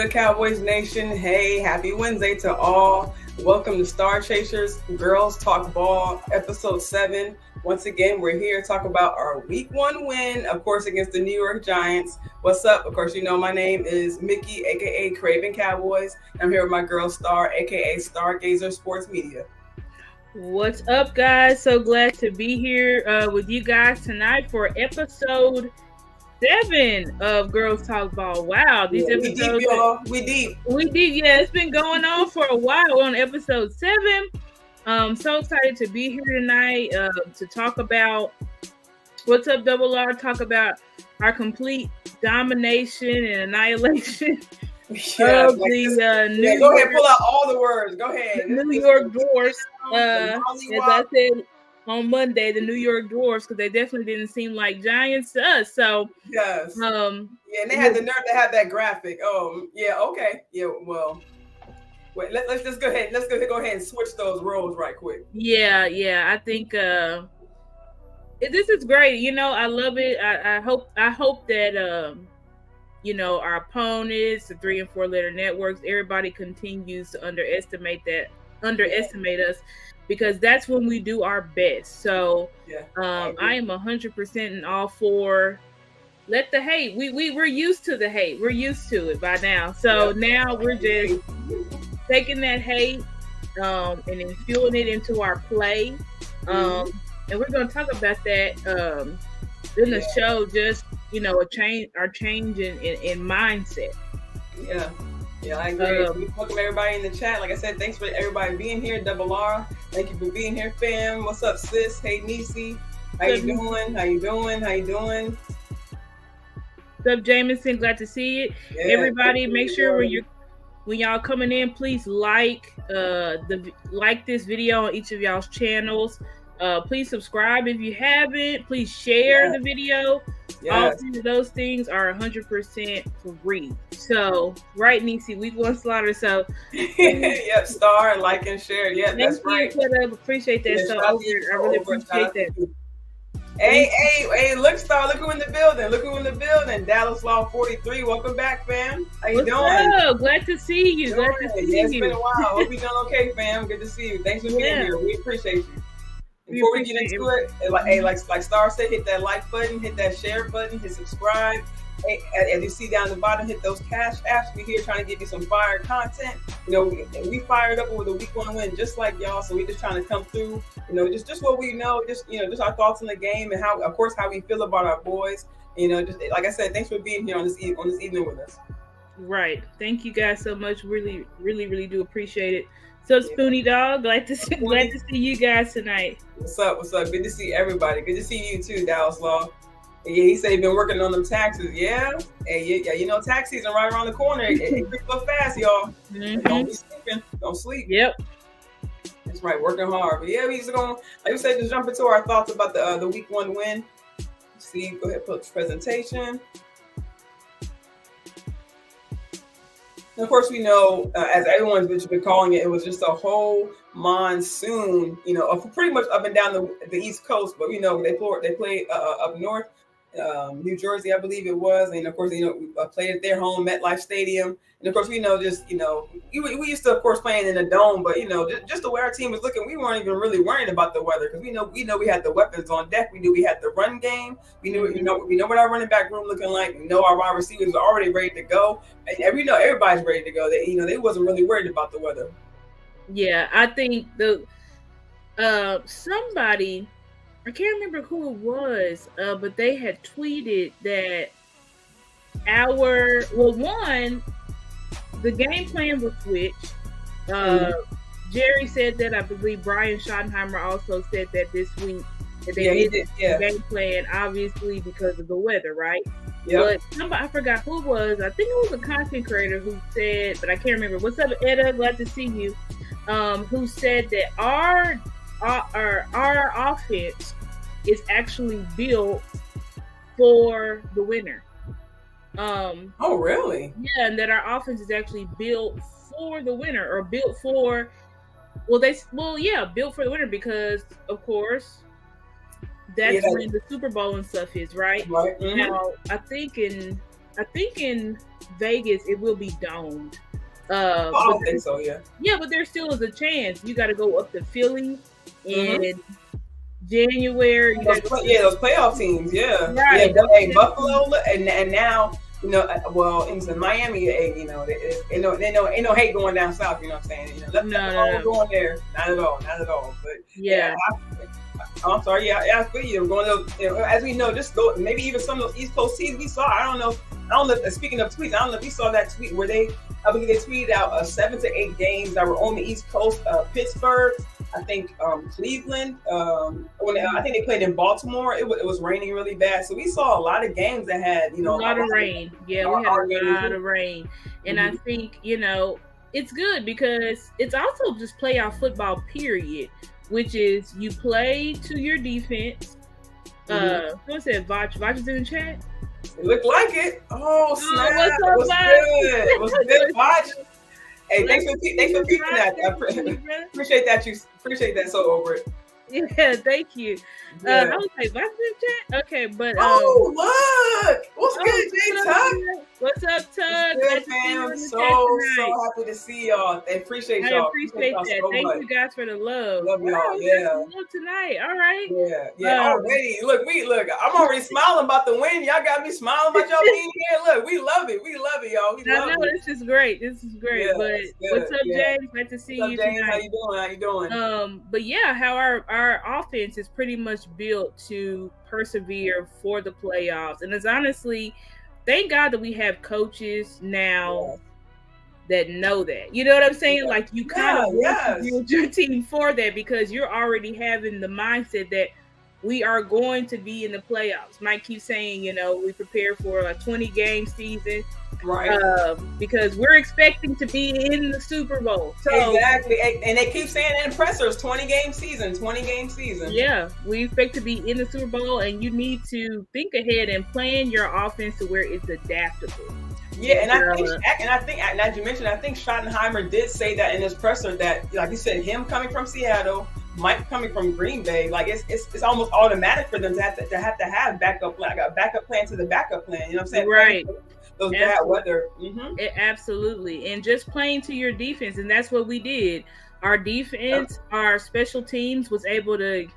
good, Cowboys Nation? Hey, happy Wednesday to all. Welcome to Starchasers Girls Talk Ball, episode 7. Once again, we're here to talk about our week 1 win, of course, against the New York Giants. What's up? Of course, you know my name is Mickey, a.k.a. Cravin Cowboys. I'm here with my girl Star, a.k.a. Starchasers Sports Media. What's up, guys? So glad to be here with you guys tonight for episode 7 of Girls Talk Ball. Wow, these episodes. We deep, y'all. We deep. Yeah, it's been going on for a while. We're on episode 7. So excited to be here tonight to talk about what's up, Double R. Talk about our complete domination and annihilation. Yeah, of the go ahead, pull out all the words. Go ahead. New York Dwarfs. As I said on Monday, the New York Dwarfs, because they definitely didn't seem like Giants to us. So yes, and they had the nerve to have that graphic. Oh, yeah, okay, yeah. Well, wait, let's just go ahead. Let's go ahead and switch those roles right quick. Yeah. I think this is great. You know, I love it. I hope that our opponents, the 3 and 4 letter networks, everybody continues to underestimate us, because that's when we do our best. So I am 100% in all for let the hate. We're used to the hate. We're used to it by now. So now we're just taking that hate and then fueling it into our play. And we're going to talk about that in the show, just our change in mindset. Yeah, I agree. Welcome everybody in the chat. Like I said, thanks for everybody being here. Double R, thank you for being here, fam. What's up, sis? Hey, Nisi. How you doing? What's up, Jameson? Glad to see it. Yeah, everybody, make sure when y'all coming in, please like this video on each of y'all's channels. Please subscribe if you haven't. Please share the video. All 3 of those things are 100% free. So, right, Nisi, week 1 slaughter. So, yep, star, like, and share. Yeah, that's right. Appreciate that. I really appreciate that. Hey, look, Star, look who in the building. Dallas Law 43. Welcome back, fam. How you doing? Up? Glad to see you. It's been a while. Hope you're doing okay, fam. Good to see you. Thanks for being here. We appreciate you. Before we get into it, like Star said, hit that like button, hit that share button, hit subscribe. Hey, as you see down the bottom, hit those cash apps. We're here trying to give you some fire content. We fired up with a week 1 win, just like y'all. So we're just trying to come through. Just what we know, just our thoughts on the game and how we feel about our boys. Just like I said, thanks for being here on this evening with us. Right. Thank you guys so much. Really, really, really do appreciate it. So, Spoonie Dog, glad to see you guys tonight. What's up? Good to see everybody. Good to see you too, Dallas Law. Yeah, he said he's been working on them taxes. Yeah. Hey, yeah, tax season right around the corner. It creeps up fast, y'all. Mm-hmm. Don't be sleeping. Don't sleep. Yep. That's right, working hard. But yeah, we're going, like we said, just jump into our thoughts about the week 1 win. See, go ahead, put the presentation. And of course, we know, as everyone's been calling it, it was just a whole monsoon, pretty much up and down the East Coast. But they played up north, New Jersey, I believe it was, and of course, played at their home, MetLife Stadium. And of course, we used to, of course, playing in a dome, but just the way our team was looking, we weren't even really worrying about the weather, because we know we had the weapons on deck. We knew we had the run game. We know what our running back room looking like. We know our wide receivers are already ready to go, and we know everybody's ready to go. They wasn't really worried about the weather. Yeah, I think somebody, I can't remember who it was, but they had tweeted that the game plan was switched. Jerry said that. I believe Brian Schottenheimer also said that this week, that they did the game plan, obviously because of the weather, right? Yep. But I forgot who it was. I think it was a content creator who said, but I can't remember. What's up, Etta? Glad to see you. Who said that our offense is actually built for the winter. Oh, really? Yeah, and that our offense is actually built for the winter, or built for built for the winter, because of course that's when the Super Bowl and stuff is, right? Right. Mm-hmm. Now, I think in I think in Vegas it will be domed. I don't think so. Yeah. Yeah, but there still is a chance. You got to go up to Philly in January. Those playoff teams. Yeah. Right. Yeah. Buffalo and now. You know, well, in Miami, you know, ain't no hate going down south. You know what I'm saying? You know, let them going there. Not at all. But yeah, I'm sorry. Yeah, I feel you. Going to, as we know, just go. Maybe even some of those East Coast teams we saw. I don't know. Speaking of tweets, I don't know if you saw that tweet where I believe they tweeted out 7 to 8 games that were on the East Coast. Pittsburgh, I think Cleveland. I think they played in Baltimore. It was raining really bad, so we saw a lot of games that had a lot of rain. Yeah, we had a lot of rain, and I think it's good because it's also just playoff football. Period, which is you play to your defense. Who said Vach? Vach is in the chat. It looked like it. Oh, snap. What's good? What's good, Vach? Hey, thanks for keeping that. I appreciate that so over it. Yeah, thank you. I was like, what's the chat? Okay, but look, what's good, Jay Tuck? What's up, Tuck? Good, fam. So happy to see y'all. I appreciate y'all. I appreciate that. So thank you guys for the love. Love y'all. Yeah. Love tonight. All right. Yeah. Already. Look. I'm already smiling about the win. Y'all got me smiling about y'all being here. Look, we love it. Y'all. I know this is great. Yeah, but what's up, James? Nice to see you James? tonight. How you doing? But yeah, how our offense is pretty much built to persevere for the playoffs, and it's honestly, thank God that we have coaches now that know that. You know what I'm saying? Like you kind of want to build your team for that because you're already having the mindset that we are going to be in the playoffs. Mike keeps saying, we prepare for a 20-game season. Right. Because we're expecting to be in the Super Bowl. So, exactly. And they keep saying in pressers, 20-game season. Yeah, we expect to be in the Super Bowl, and you need to think ahead and plan your offense to where it's adaptable. Yeah, and I think, as you mentioned, I think Schottenheimer did say that in his presser that, like you said, him coming from Seattle, Mike coming from Green Bay, like it's almost automatic for them to have backup plan, like a backup plan to the backup plan. You know what I'm saying? Right. Those bad weather. Absolutely. And just playing to your defense. And that's what we did. Our defense, our special teams was able to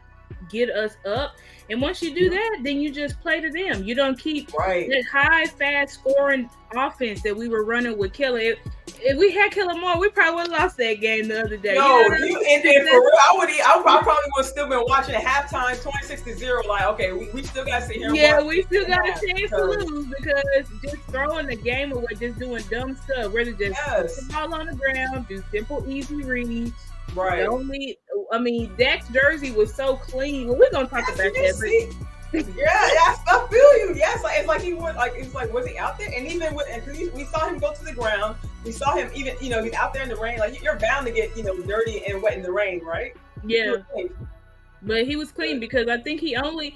get us up. And once you do that, then you just play to them. You don't keep that high, fast scoring offense that we were running with Kelly. If we had Kellen Moore, we probably would have lost that game the other day. No, and for real, I probably would have still been watching at halftime 26-0. Like, okay, we still got to sit here and watch. We still got a chance to lose because just throwing the game away, just doing dumb stuff, rather just put the ball on the ground, do simple, easy reads. Right. Dak's jersey was so clean. Well, we're going to talk about that. I feel you. Yes, it's like he was was he out there? And even we saw him go to the ground. We saw him even, he's out there in the rain. Like you're bound to get, dirty and wet in the rain, right? Yeah. But he was clean because I think he only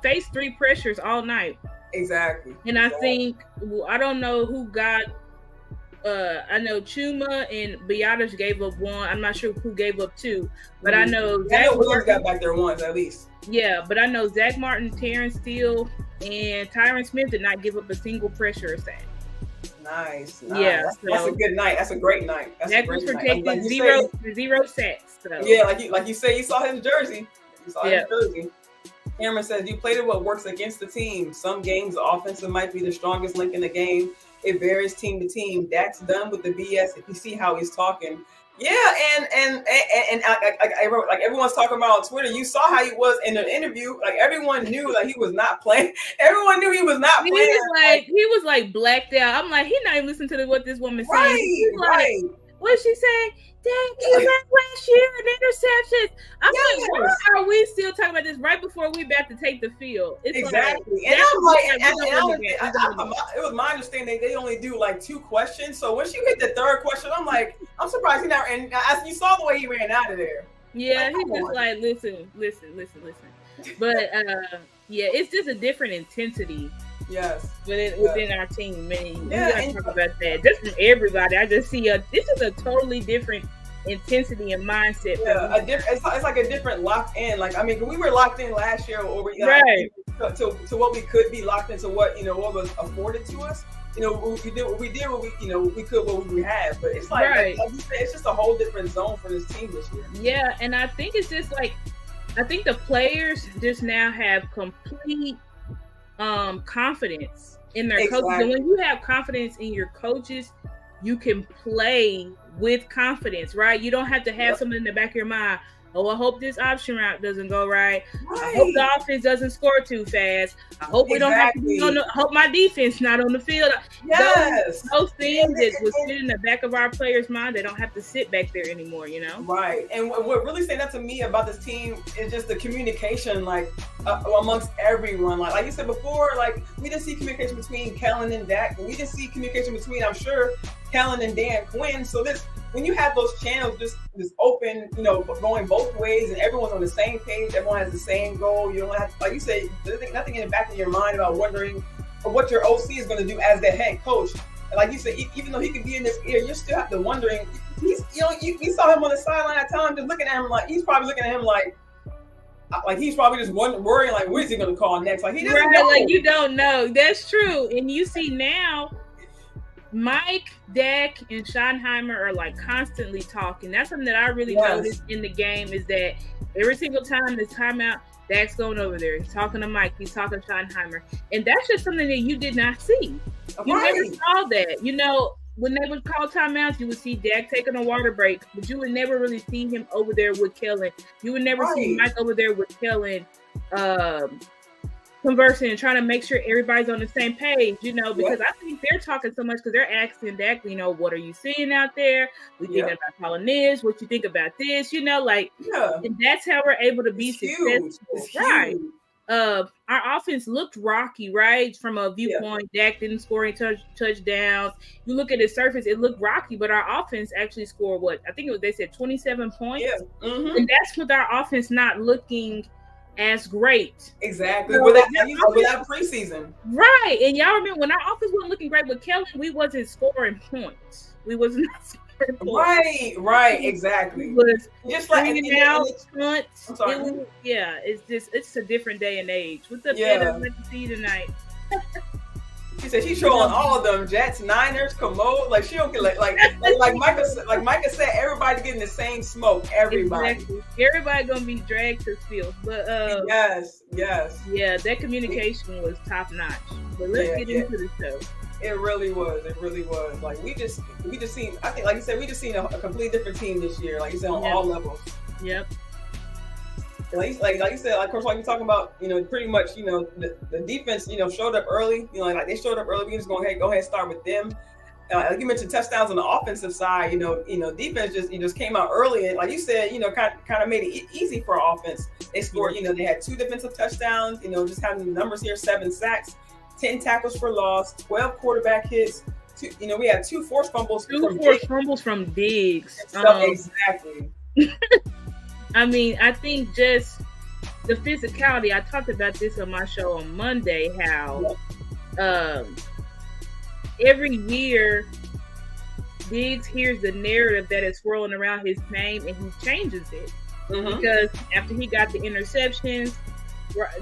faced 3 pressures all night. Exactly. And I think I don't know who got. I know Chuma and Biotish gave up 1. I'm not sure who gave up 2, but I know Zach Williams got back there once at least. Yeah, but I know Zach Martin, Terrence Steele, and Tyron Smith did not give up a single pressure or sack. Nice. Yeah, that's a good night. That's a great night. Zach was protected zero sacks. So. Yeah, like you say, you saw his jersey. Cameron says you played it what works against the team. Some games the offensive might be the strongest link in the game. It varies team to team. Dak's done with the BS. If you see how he's talking, and like everyone's talking about on Twitter. You saw how he was in the interview. Like everyone knew that he was not playing. Everyone knew he was not playing. He was like blacked out. I'm like, he's not even listening to what this woman's saying. Right. What's she saying? Dang, he was last year in interceptions. I'm like, why are we still talking about this right before we about to take the field? It's exactly. And I'm like, it was my understanding they only do like 2 questions. So once you hit the 3rd question, I'm like, I'm surprised he not. And as you saw the way he ran out of there. Yeah, he was like, listen. But it's just a different intensity. Yes, within our team, man. We gotta talk about that. Just from everybody, I just see this is a totally different intensity and mindset. Yeah, it's like a different locked in. Like we were locked in last year over. Right. to what we could be, locked into what what was afforded to us. We did what we we could what we had. But it's like you said, it's just a whole different zone for this team this year. Yeah, and I think it's just like I think the players just now have complete confidence in their coaches. And when you have confidence in your coaches, you can play with confidence, right? You don't have to have something in the back of your mind. Oh, I hope this option route doesn't go right. I hope the offense doesn't score too fast. I hope we don't have to be on the, hope my defense not on the field. Yes. Those things that would sit in the back of our players' mind, they don't have to sit back there anymore, Right. And what really stands out to me about this team is just the communication, amongst everyone. Like you said before, we didn't see communication between Kellen and Dak, but we didn't see communication between, I'm sure, Kellen and Dan Quinn. So when you have those channels just open, going both ways, and everyone's on the same page, everyone has the same goal. You don't have to, like you say, there's nothing in the back of your mind about wondering what your OC is going to do as the head coach. And like you said, even though he could be in this ear, you still have to wondering. You saw him on the sideline at times, just looking at him he's probably looking at him like he's probably just worrying what is he going to call next? He doesn't know. You don't know. That's true. And you see now, Mike, Dak, and Schottenheimer are constantly talking. That's something that I really noticed in the game is that every single time there's timeout, Dak's going over there. He's talking to Mike. He's talking to Schottenheimer. And that's just something that you did not see. You never saw that. When they would call timeouts, you would see Dak taking a water break, but you would never really see him over there with Kellen. You would never see Mike over there with Kellen conversing and trying to make sure everybody's on the same page, because I think they're talking so much because they're asking Dak, what are you seeing out there? We think about calling this, what you think about this, and that's how we're able to be successful. Right. Our offense looked rocky, right? From a viewpoint, Dak didn't score any touchdowns. You look at the surface, it looked rocky, but our offense actually scored they said 27 points. Yeah. Mm-hmm. And that's with our offense not looking as great. Exactly. Without preseason. Right. And y'all remember when our offense wasn't looking great with Kellen, we wasn't scoring points. We wasn't scoring points. Right. Exactly. It was just front. It's a different day and age. What's up, Ed? I'd like to see you tonight. She said she's trolling all of them. Jets, Niners, Commode. She don't get like Micah said, everybody getting the same smoke. Everybody. Exactly. Everybody gonna be dragged to field. But yes. Yeah, that communication was top notch. But let's get into the show. It really was. We just seen, I think, like you said, we just seen a completely different team this year. Like you said, on all levels. Yep. Like you said, of course, like we're talking about, pretty much, the defense, showed up early. They showed up early. We just go ahead and start with them. Like you mentioned, touchdowns on the offensive side. Defense just came out early and, like you said, kind of made it easy for our offense. They scored. They had 2 defensive touchdowns. Just having the numbers here: 7 sacks, 10 tackles for loss, 12 quarterback hits. We had 2 forced fumbles. 2 forced fumbles from Diggs. Exactly. I mean, I think just the physicality. I talked about this on my show on Monday, how every year Diggs hears the narrative that is swirling around his name and he changes it. Mm-hmm. Because after he got the interceptions,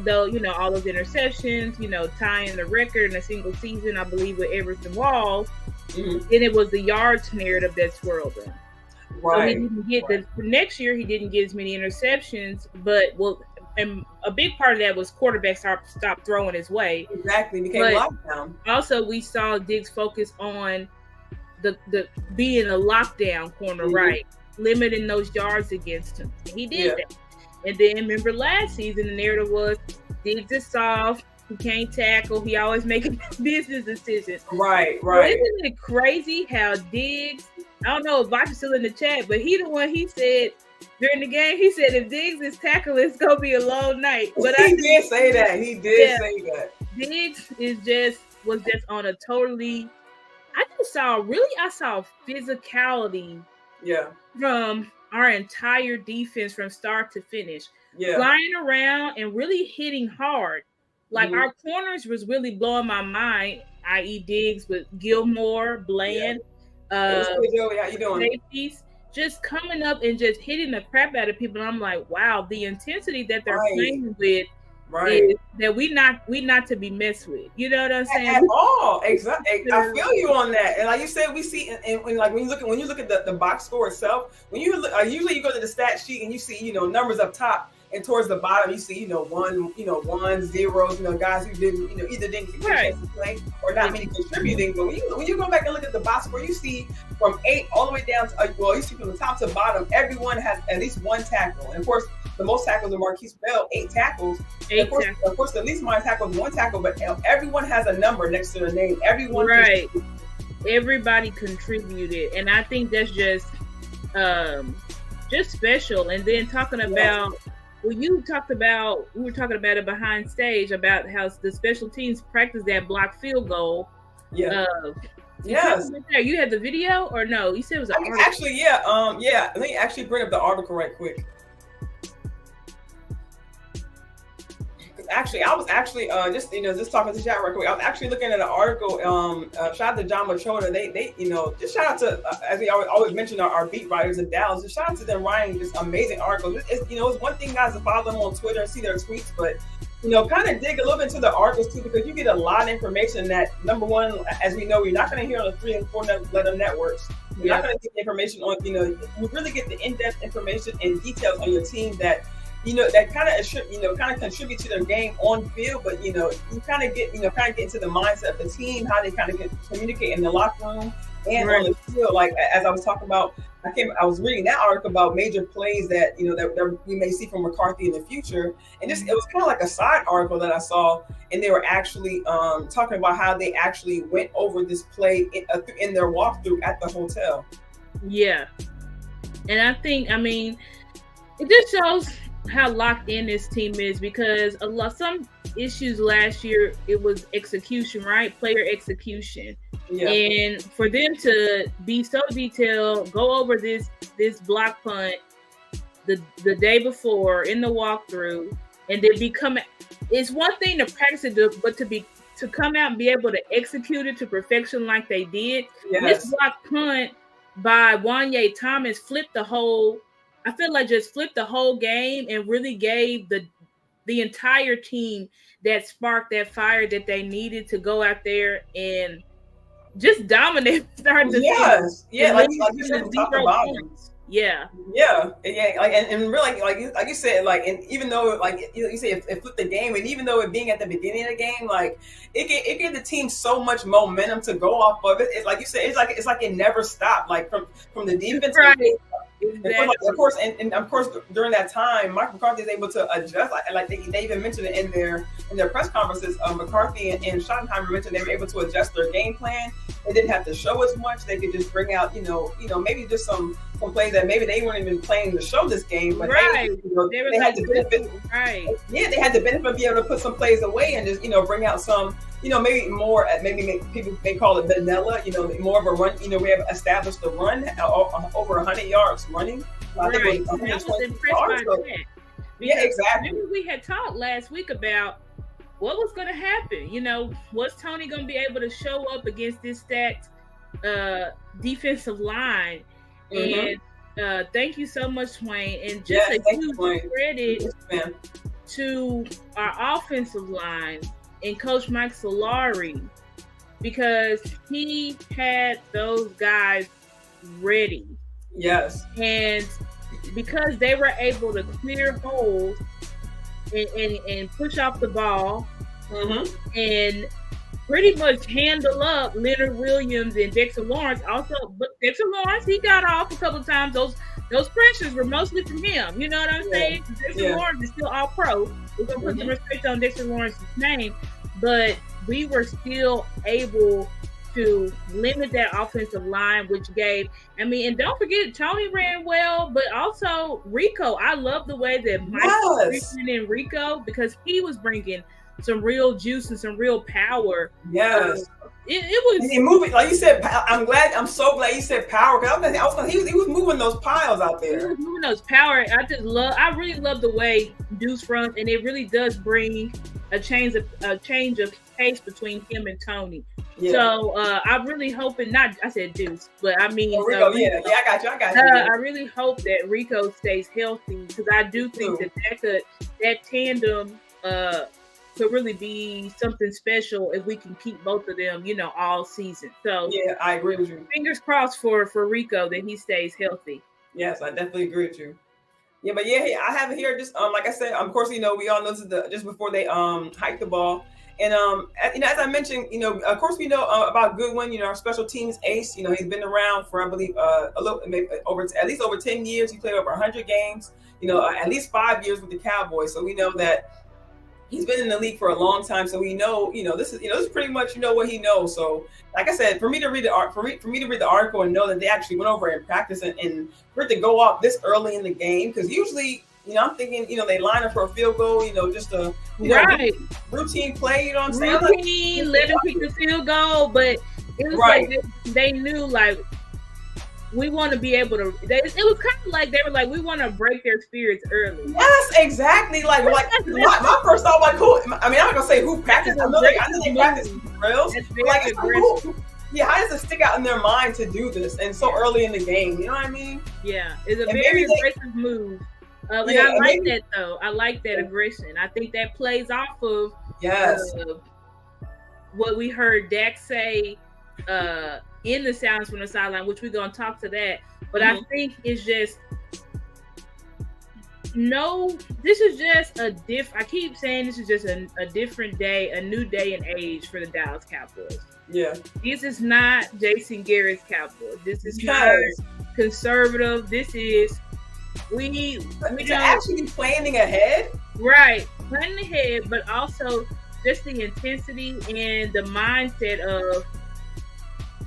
though, all those interceptions, tying the record in a single season, I believe, with Everson Walls, then it was the yards narrative that swirled him. Right. So he didn't get next year. He didn't get as many interceptions, and a big part of that was quarterbacks stopped throwing his way. Exactly, became lockdown. Also, we saw Diggs focus on the being a lockdown corner, right, limiting those yards against him. And he did that. And then remember last season, the narrative was Diggs is soft. He can't tackle. He always making business decisions. Right. So isn't it crazy how Diggs? I don't know if Vacha's still in the chat, but he said during the game, he said if Diggs is tackling, it's gonna be a long night. But he did say that. He did say that. Diggs was just on a totally. I saw physicality. Yeah. From our entire defense from start to finish. Yeah. Flying around and really hitting hard. Our corners was really blowing my mind, i.e. Diggs with Gilmore, Bland. Hey, Joey, how you doing? Safeties just coming up and just hitting the crap out of people. And I'm like, wow, the intensity that they're playing with Right. is that we not to be messed with. You know what I'm saying? At all. Exactly. I feel you on that. And like you said, we see, and like when you look at the box score itself, when you look, usually you go to the stat sheet and you see, numbers up top, and towards the bottom you see, one, zeros, guys who didn't, either didn't contribute to play or not many contributing. But when you go back and look at the box score, you see from 8 all the way down to, you see from the top to bottom, everyone has at least one tackle. And of course, the most tackles are Marquise Bell, 8 tackles. Of course, the least amount of tackles, 1 tackle, but everyone has a number next to their name. Everyone, everybody contributed, and I think that's just special. And then talking about we were talking about it behind stage about how the special teams practice that block field goal. Yeah. Yes. You had the video or no? You said it was an article. Actually, yeah. Let me actually bring up the article right quick. Actually, I was just talking to chat real quick. I was actually looking at an article. Shout out to John Matrona. They just shout out to as we always mention our beat writers in Dallas. Just shout out to them writing just amazing articles. It's one thing, guys, to follow them on Twitter and see their tweets, but kind of dig a little bit into the articles too, because you get a lot of information that, number one, as we know, you're not going to hear on the 3 and 4 letter networks. You're not going to get the information on, you really get the in-depth information and details on your team that that kind of contribute to their game on field, but you kind of get into the mindset of the team, how they kind of communicate in the locker room and on the field. Like as I was talking about, I was reading that article about major plays that that we may see from McCarthy in the future, and it was kind of like a side article that I saw, and they were actually talking about how they actually went over this play in their walkthrough at the hotel. Yeah, and it just shows how locked in this team is, because some issues last year, it was execution, right? Player execution. Yeah. And for them to be so detailed, go over this block punt the day before in the walkthrough, and then it's one thing to practice it, but to come out and be able to execute it to perfection like they did. Yes. This block punt by Wanye Thomas flipped the whole game and really gave the entire team that spark, that fire that they needed to go out there and just dominate. Like you said, top to bottom. Yeah. Like and really, like you said, like, and even though you say it flipped the game, and even though it being at the beginning of the game, like it gave the team so much momentum to go off of it. It's like you said, it's like it never stopped. Like from the defense. Right. Exactly. Of course, during that time, Mike McCarthy is able to adjust. Like they even mentioned it in their press conferences. McCarthy and Schottenheimer mentioned they were able to adjust their game plan. They didn't have to show as much. They could just bring out, maybe just some plays that maybe they weren't even playing to show this game, but they had the benefit. Right. Yeah, they had the benefit of being able to put some plays away and just bring out some. Maybe more, people may call it vanilla, more of a run. We have established the run over 100 yards running. Right. I think I was impressed by that. Yeah, exactly. Remember we had talked last week about what was going to happen. Was Tony going to be able to show up against this stacked defensive line? Mm-hmm. And thank you so much, Swain. And just a huge credit to our offensive line and Coach Mike Solari, because he had those guys ready. Yes. And because they were able to clear holes and push off the ball, mm-hmm. and pretty much handle up Leonard Williams and Dexter Lawrence. Also, but Dexter Lawrence, he got off a couple of times. Those pressures were mostly from him. You know what I'm saying? Dexter Lawrence is still all pro. We're going to put some respect on Dexter Lawrence's name. But we were still able to limit that offensive line, which gave, and don't forget, Tony ran well, but also Rico. I love the way that Mike was in Rico, because he was bringing some real juice and some real power. Yes. It was moving, like you said. I'm so glad you said power, because he was moving those piles out there. He was moving those power. I really love the way Deuce runs, and it really does bring a change of pace between him and Tony. Yeah. So I'm really hoping, I said Deuce, but I mean Rico. I got you. I really hope that Rico stays healthy, because I do think that tandem could really be something special if we can keep both of them, all season. So yeah, I agree with you. Fingers crossed for Rico that he stays healthy. Yes, I definitely agree with you. Yeah, but yeah, I have it here. Just like I said, of course, we all know this is just before they hike the ball, and as I mentioned, of course, we know about Goodwin. Our special teams ace. He's been around for, I believe, a little, maybe at least over 10 years. He played over 100 games. At least 5 years with the Cowboys. So we know that he's been in the league for a long time, so we know, this is pretty much, what he knows. So, like I said, for me to read the article and know that they actually went over and practiced and for it to go off this early in the game, because usually, I'm thinking, they line up for a field goal, just a right routine play. You know what I'm saying? Routine, let them kick the field goal, but it was right. like they knew, like, we want to be able to. It was kind of like they were like, we want to break their spirits early. Yes, exactly. Like my first thought, like, who? I mean, I'm not gonna say who practiced. I know they practice drills. Like, yeah, how does it stick out in their mind to do this and so early in the game? You know what I mean? Yeah, it's a very aggressive move. And I like that though. I like that aggression. I think that plays off of what we heard Dak say in the Sounds from the Sideline, which we're going to talk to that. But I think it's just, this is just I keep saying this is just a different day, a new day and age for the Dallas Cowboys. Yeah. This is not Jason Garrett's Cowboys. This is not conservative. This is, we actually planning ahead. Right. Planning ahead, but also just the intensity and the mindset of,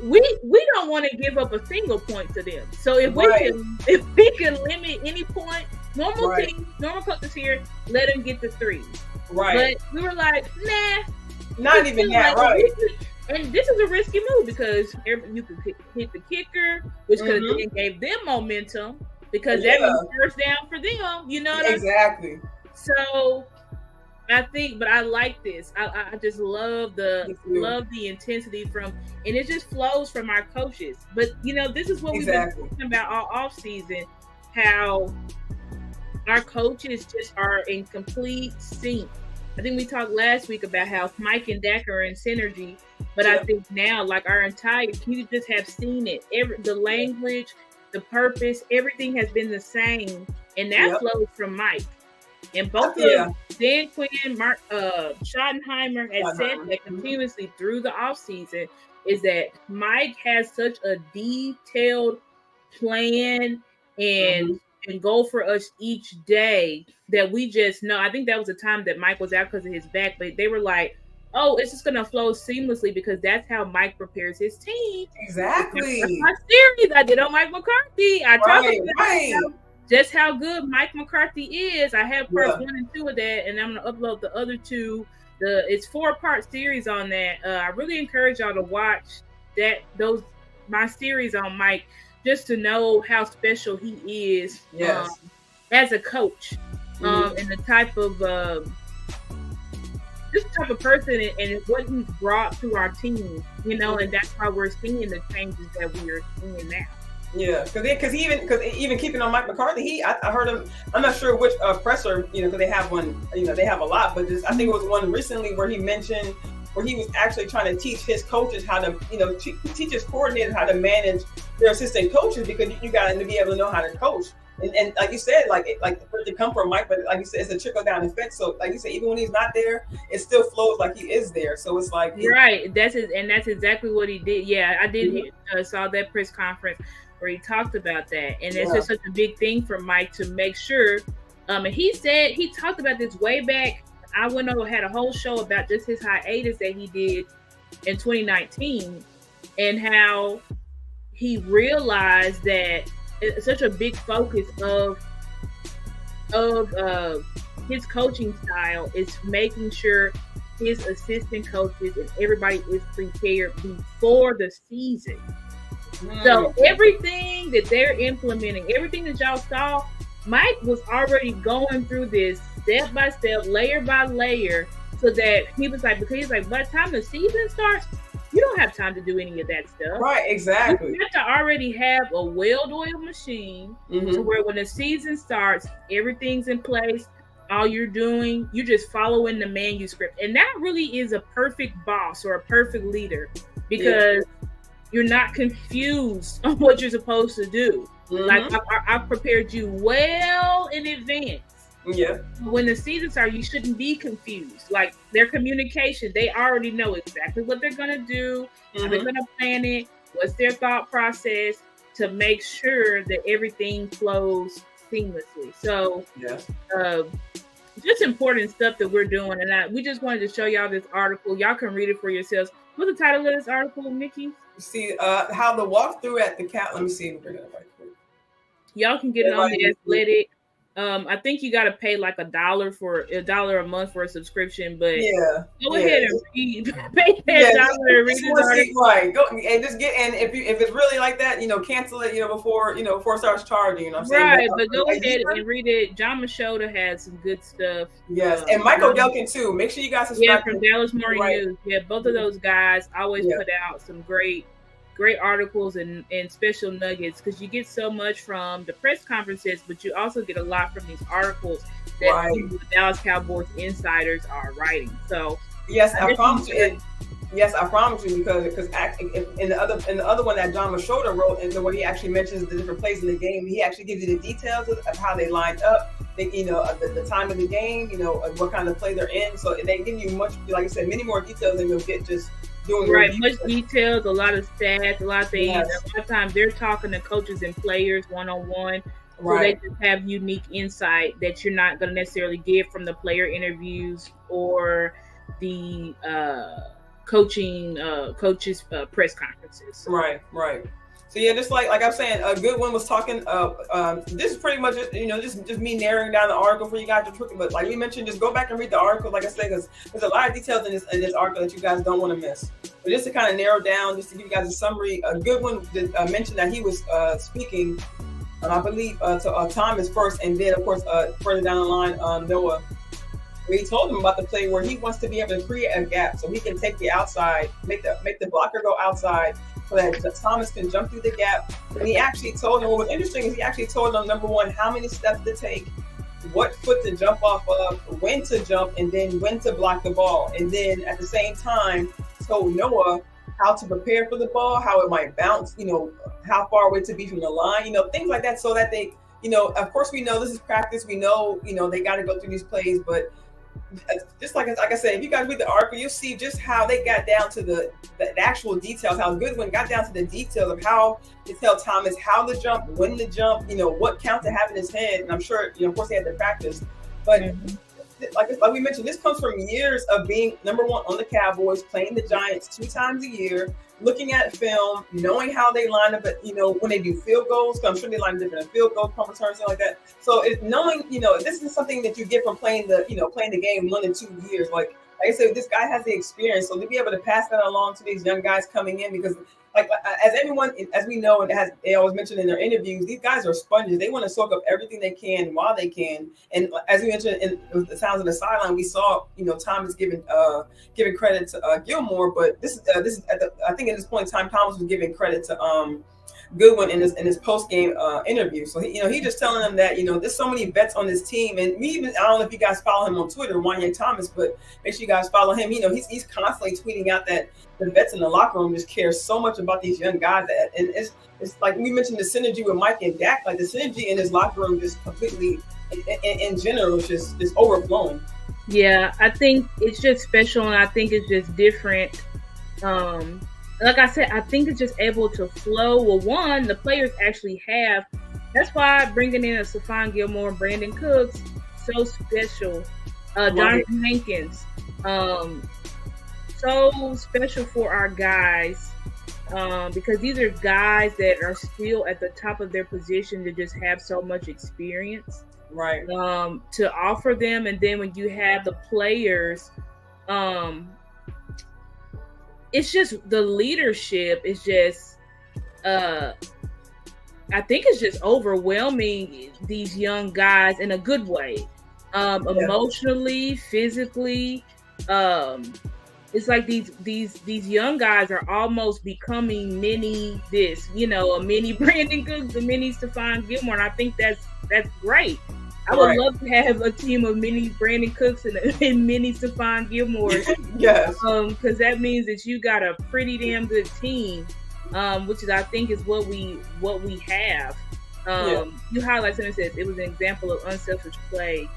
we don't want to give up a single point to them. So if we can limit any point, normal coaches here, let them get the 3. Right. But we were like, nah. Not even that, right. And this is a risky move because you could hit the kicker, which could have then gave them momentum because that was first down for them. You know what exactly. I mean? So I think, but I like this. I just love the intensity and it just flows from our coaches. But this is what we've been talking about all off season, how our coaches just are in complete sync. I think we talked last week about how Mike and Dak are in synergy, but I think now, like you just have seen it. The language, the purpose, everything has been the same, and that flows from Mike. And both of Dan Quinn, Mark Schottenheimer has said that continuously through the offseason is that Mike has such a detailed plan and goal for us each day that we just know. I think that was a time that Mike was out because of his back, but they were like, oh, it's just going to flow seamlessly because that's how Mike prepares his team. Exactly. My series I did on Mike McCarthy. I talked about just how good Mike McCarthy is. I have parts 1 and 2 of that, and I'm going to upload the other 2. It's 4-part series on that. I really encourage y'all to watch my series on Mike, just to know how special he is as a coach, and the type of person and what he's brought to our team, and that's why we're seeing the changes that we are seeing now. Yeah, because even keeping on Mike McCarthy, I heard him. I'm not sure which presser, because they have one. They have a lot, but I think it was one recently where he mentioned where he was actually trying to teach his coaches how to, teach his coordinators how to manage their assistant coaches, because you got to be able to know how to coach. And like you said, like for it to come from Mike, but like you said, it's a trickle down effect. So like you said, even when he's not there, it still flows like he is there. So it's like that's exactly what he did. Yeah, I did saw that press conference where he talked about that, and it's just such a big thing for Mike to make sure. And he talked about this way back. I went over, had a whole show about just his hiatus that he did in 2019 and how he realized that it's such a big focus of his coaching style is making sure his assistant coaches and everybody is prepared before the season. So everything that they're implementing, everything that y'all saw, Mike was already going through this step by step, layer by layer, so that he was like, because he's like, by the time the season starts, you don't have time to do any of that stuff. Right, exactly. You have to already have a well-oiled machine to where when the season starts, everything's in place. all you're doing, you're just following the manuscript. And that really is a perfect boss or a perfect leader, because you're not confused on what you're supposed to do. Like I've prepared you well in advance. Yeah. When the season starts, you shouldn't be confused. Like their communication, they already know exactly what they're gonna do, how they're gonna plan it, what's their thought process to make sure that everything flows seamlessly. So just important stuff that we're doing, and we just wanted to show y'all this article. Y'all can read it for yourselves. What's the title of this article, Nikki? See how the walkthrough at the cat. Let me see. Y'all can get it on the Athletic. I think you got to pay like $1 a month for a subscription, but go ahead and read. Pay that $1 and read it. Right, go and just get. And if it's really like that, cancel it. Before it starts charging. I'm saying, right, but go ahead and read it. John Machota had some good stuff. Yes, and Michael Delkin too. Make sure you guys subscribe. Yeah, from Dallas Morning News. Yeah, both of those guys always put out some great articles and special nuggets, because you get so much from the press conferences, but you also get a lot from these articles that the Dallas Cowboys insiders are writing. So I promise you. Yes, I promise you, because in the other one that John Machota wrote, and when he actually mentions the different plays in the game, he actually gives you the details of how they lined up, the time of the game, what kind of play they're in. So they give you much, like I said, many more details than you'll get just doing much details, a lot of stats, a lot of things. Yes. A lot of times they're talking to coaches and players one-on-one. So they just have unique insight that you're not going to necessarily get from the player interviews or the coaches press conferences. Right. So just like I'm saying, a good one was talking. This is pretty much just me narrowing down the article for you guys to trick. But like we mentioned, just go back and read the article. Like I said, because there's a lot of details in this article that you guys don't want to miss. But just to kind of narrow down, just to give you guys a summary, a good one that mentioned that he was speaking, I believe, to Thomas first, and then of course further down the line, Noah. Where he told him about the play where he wants to be able to create a gap so he can take the outside, make the blocker go outside, so that Thomas can jump through the gap. And he actually told him, what was interesting is he actually told him, number one, how many steps to take, what foot to jump off of, when to jump, and then when to block the ball. And then at the same time, told Noah how to prepare for the ball, how it might bounce, how far away to be from the line, things like that, so that they, of course we know this is practice. We know, they got to go through these plays, but just like I said, if you guys read the article, you'll see just how they got down to the actual details, how Goodwin got down to the details of how to tell Thomas how to jump, when to jump, what count to have in his head. And I'm sure, of course, they had to practice. But like we mentioned, this comes from years of being number one on the Cowboys, playing the Giants 2 times a year, looking at film, knowing how they line up, when they do field goals, because I'm sure they line different field goals, punt returns, something like that. So knowing, this is something that you get from playing the game 1 and 2 years. Like I said, this guy has the experience, so to be able to pass that along to these young guys coming in, because as we know, and as they always mention in their interviews, these guys are sponges. They want to soak up everything they can while they can. And as we mentioned in the sounds of the sideline, we saw, Thomas giving credit to Gilmore, but this is I think at this point in time, Thomas was giving credit to Goodwin in his post game interview. So he just telling them that there's so many vets on this team, and I don't know if you guys follow him on Twitter, Wanye Thomas, but make sure you guys follow him. He's constantly tweeting out that the vets in the locker room just care so much about these young guys, and it's like we mentioned the synergy with Mike and Dak, like the synergy in his locker room just completely in general is just overflowing. Yeah, I think it's just special, and I think it's just different. Like I said, I think it's just able to flow. Well, one, the players actually have. That's why bringing in a Stephon Gilmore, Brandon Cooks, so special. Jonathan Hankins, so special for our guys, because these are guys that are still at the top of their position to just have so much experience, right? To offer them, and then when you have the players, it's just the leadership is just, I think it's just overwhelming these young guys in a good way, emotionally, physically. It's like these young guys are almost becoming mini a mini Brandon Cooks, a mini Stephon Gilmore, and I think that's great. I would love to have a team of mini Brandon Cooks and mini Stephon Gilmores. Yes. Because that means that you got a pretty damn good team, which is I think is what we have. You highlight something that says it was an example of unselfish play.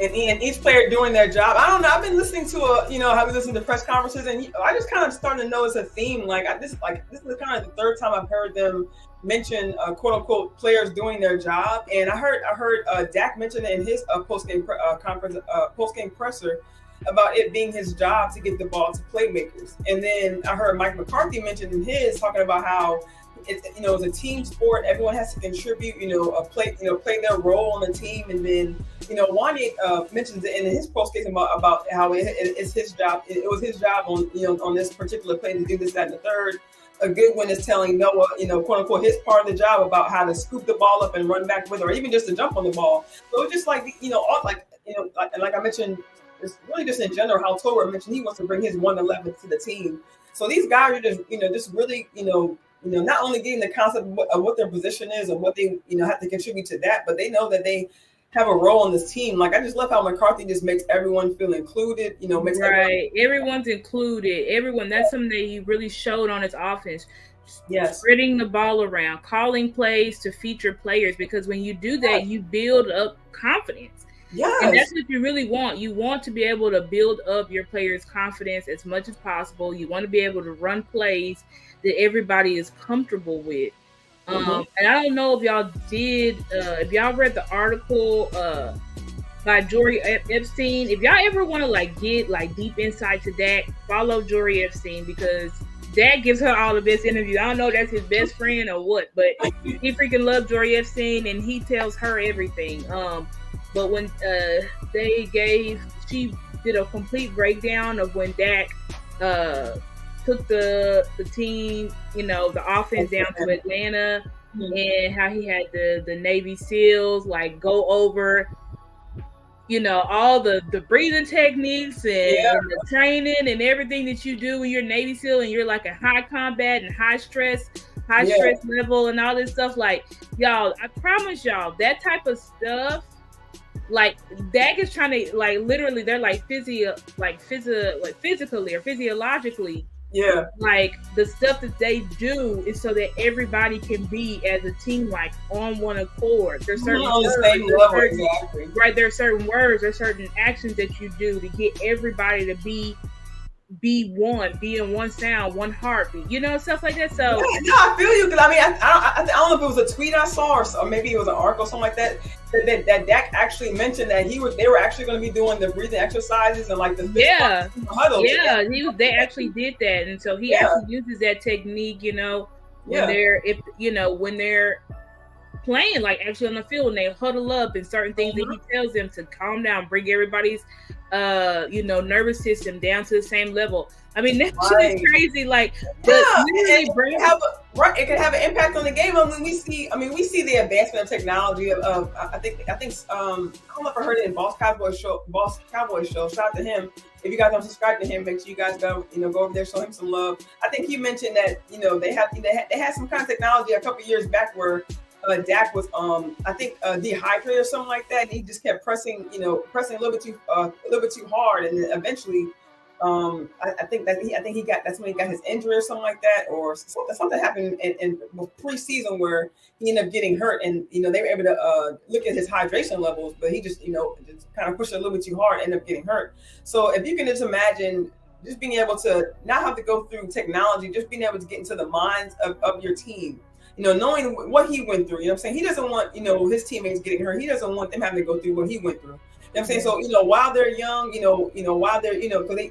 And each player doing their job. I don't know. I've been listening to I've been listening to press conferences, and I just kind of starting to notice a theme. This is kind of the third time I've heard them mention quote unquote players doing their job. And I heard Dak mention it in his post game presser about it being his job to get the ball to playmakers. And then I heard Mike McCarthy mention in his talking about how it's a team sport. Everyone has to contribute, play their role on the team. And then, Wanye mentions it in his post case about how it's his job. It was his job on this particular play to do this, that, and the third. A good one is telling Noah, quote unquote, his part of the job about how to scoop the ball up and run back with it, or even just to jump on the ball. So it's just like, and like I mentioned, it's really just in general how Torah mentioned he wants to bring his 111 to the team. So these guys are just really, not only getting the concept of what their position is and what they, have to contribute to that, but they know that they have a role on this team. Like, I just love how McCarthy just makes everyone feel included, everyone's included. Everyone, that's something that he really showed on his offense. Yes. Spreading the ball around, calling plays to feature players, because when you do that, you build up confidence. Yes. And that's what you really want. You want to be able to build up your players' confidence as much as possible. You want to be able to run plays that everybody is comfortable with. And I don't know if y'all if y'all read the article by Jory Epstein. If y'all ever want to get deep insight to Dak, follow Jory Epstein, because Dak gives her all the best interviews. I don't know if that's his best friend or what, but he freaking loves Jory Epstein and he tells her everything. But when she did a complete breakdown of when Dak took the team, the offense down to Atlanta, and how he had the Navy SEALs go over, all the breathing techniques and the training and everything that you do when you're Navy SEAL and you're like a high combat and high stress level and all this stuff. Y'all, I promise y'all that type of stuff. Dak is trying to literally they're physically or physiologically. Yeah. The stuff that they do is so that everybody can be as a team on one accord. There's certain on the same level, exactly. Right. There's certain words, there's certain actions that you do to get everybody to be one, be in one sound, one heartbeat, stuff like that. So I feel you, because I don't know if it was a tweet I saw or maybe it was an article, something like that Dak actually mentioned that they were actually going to be doing the breathing exercises and the huddles. Yeah, they actually did that, and so he actually uses that technique, when they're playing actually on the field, and they huddle up and certain things that he tells them to calm down, bring everybody's nervous system down to the same level. I mean, that shit is crazy. It can have an impact on the game. We see the advancement of technology. I think I don't know if I heard it in Boss Cowboys show. Shout out to him. If you guys don't subscribe to him, make sure you guys go over there, show him some love. I think he mentioned that they had some kind of technology a couple years back where Dak was dehydrated or something like that, and he just kept pressing a little bit too hard, and then eventually I think that's when he got his injury or something like that, or something happened in preseason where he ended up getting hurt, and they were able to look at his hydration levels, but he just just kind of pushed it a little bit too hard, and ended up getting hurt. So if you can just imagine just being able to not have to go through technology, just being able to get into the minds of your team. Knowing what he went through, what I'm saying? He doesn't want, his teammates getting hurt. He doesn't want them having to go through what he went through. You know what I'm saying? So, while they're young, while they're, because they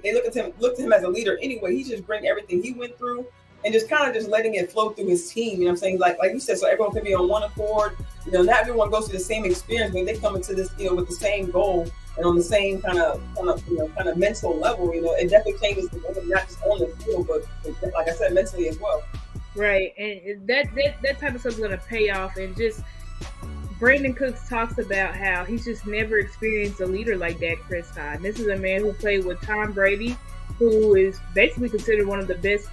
look to him as a leader anyway, he just bring everything he went through and just kind of just letting it flow through his team. You know what I'm saying? Like you said, so everyone can be on one accord. Not everyone goes through the same experience, but they come into this, with the same goal and on the same kind of mental level. It definitely changes the game, not just on the field, but like I said, mentally as well. Right, and that type of stuff is going to pay off. And just Brandon Cooks talks about how he's just never experienced a leader like Dak Prescott. And this is a man who played with Tom Brady, who is basically considered one of the best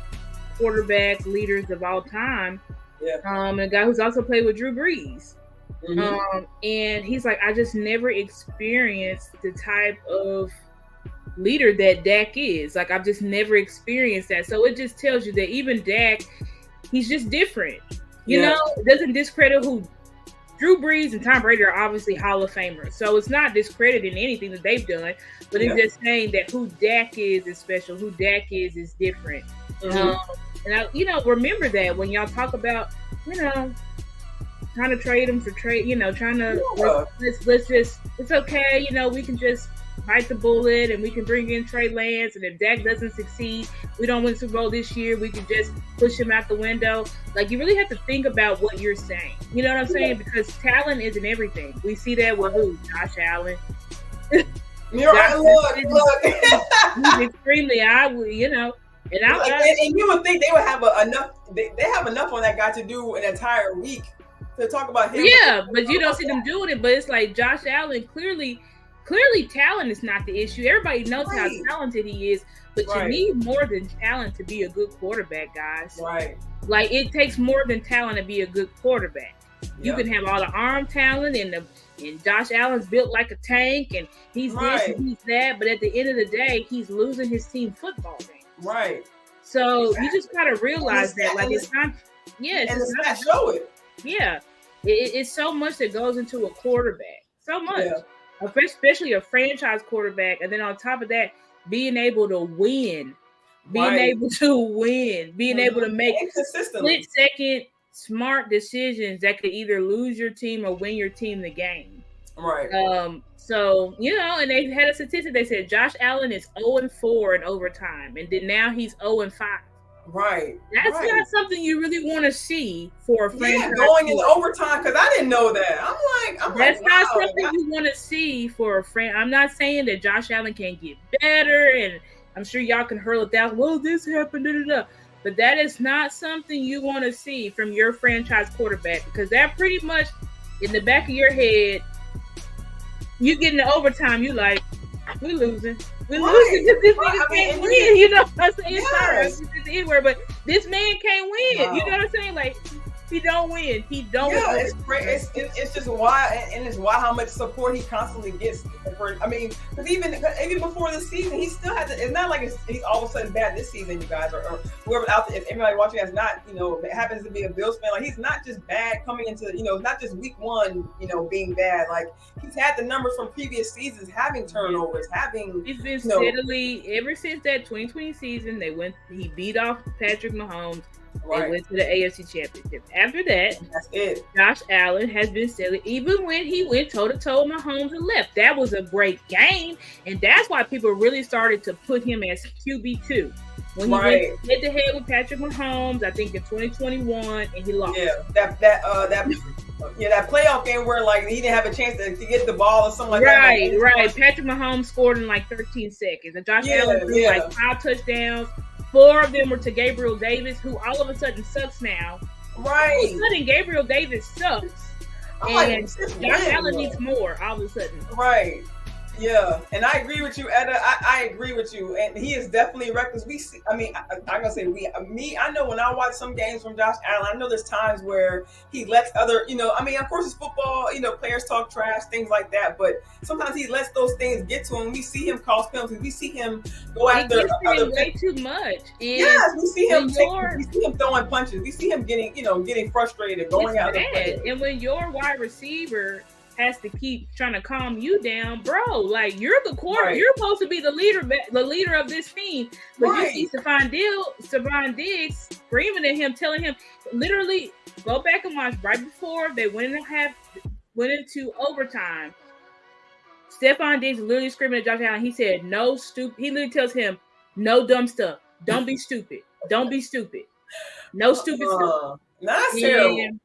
quarterback leaders of all time. Yeah. A guy who's also played with Drew Brees. And he's like, I just never experienced the type of leader that Dak is. Like, I've just never experienced that. So it just tells you that even Dak, he's just different. You know, it doesn't discredit who Drew Brees and Tom Brady are obviously Hall of Famers. So it's not discrediting anything that they've done, but it's just saying that who Dak is special, who Dak is different. And I, remember that when y'all talk about, trying to trade him for trade, trying to let's just, it's okay, we can just bite the bullet and we can bring in Trey Lance, and if Dak doesn't succeed, we don't win Super Bowl this year, we can just push him out the window. Like, you really have to think about what you're saying. You know what I'm saying? Because talent isn't everything. We see that with who? Josh Allen. You're right. Look. He's extremely, and you would think they would have enough. They have enough on that guy to do an entire week to talk about him. Yeah, but you don't see them doing it. But it's like Josh Allen, clearly talent is not the issue. Everybody knows how talented he is, but you need more than talent to be a good quarterback, guys. Right. Like, it takes more than talent to be a good quarterback. You can have all the arm talent, and Josh Allen's built like a tank, and he's this and he's that, but at the end of the day, he's losing his team football game. Right. So you just gotta realize that, like, it's not. Yeah, and the stats show it. Yeah, it's so much that goes into a quarterback. So much. Yeah. Especially a franchise quarterback, and then on top of that, being able to win, being able to make split-second smart decisions that could either lose your team or win your team the game. Right. So, and they had a statistic. They said Josh Allen is 0-4 in overtime, and then now he's 0-5. Right. That's not something you really want to see for a franchise. Going in overtime, because I didn't know that. That's not something you want to see for a friend. I'm not saying that Josh Allen can't get better, and I'm sure y'all can hurl it down. Well, this happened, but that is not something you want to see from your franchise quarterback, because that pretty much in the back of your head, you get into overtime, you like, we're losing. We're losing because this nigga can't win. You know what I'm saying? Sorry, it's the N-word, but this man can't win. You know what I'm saying? Like, he don't win. He don't win. It's great. It's just wild, and it's wild how much support he constantly gets. Because even before the season, he still has. It's not like he's all of a sudden bad this season, you guys, or whoever out there. If everybody watching has not, happens to be a Bills fan, like, he's not just bad coming into, not just week one, being bad. Like, he's had the numbers from previous seasons, having turnovers, having. He's been steadily ever since that 2020 season. He beat off Patrick Mahomes. They went to the AFC Championship. After that, that's it. Josh Allen has been steady. Even when he went toe-to-toe with Mahomes and left, that was a great game, and that's why people really started to put him as QB2. When he went head-to-head with Patrick Mahomes, I think in 2021, and he lost. Yeah, that playoff game where, like, he didn't have a chance to get the ball or something like that. Right. Patrick Mahomes scored in like 13 seconds, and Josh Allen threw like 5 touchdowns. 4 of them were to Gabriel Davis, who all of a sudden sucks now. Right. All of a sudden, Gabriel Davis sucks. And Josh Allen needs more all of a sudden. Right. Yeah. And I agree with you, Etta. I agree with you. And he is definitely reckless. We see, I'm going to say I know when I watch some games from Josh Allen, I know there's times where he lets other, of course it's football, players talk trash, things like that. But sometimes he lets those things get to him. We see him cause penalties. We see him go after other way too much. And yes, we see him throwing punches. We see him getting frustrated, going out. And when your wide receiver has to keep trying to calm you down, bro. Like, you're the quarterback. You're supposed to be the leader of this team. But you see Stephon Diggs screaming at him, telling him, literally, go back and watch right before they went into overtime. Stephon Diggs literally screaming at Josh Allen. He said, "No stupid." He literally tells him, "No dumb stuff. Don't be stupid. Don't be stupid. No stupid stuff." That's terrible.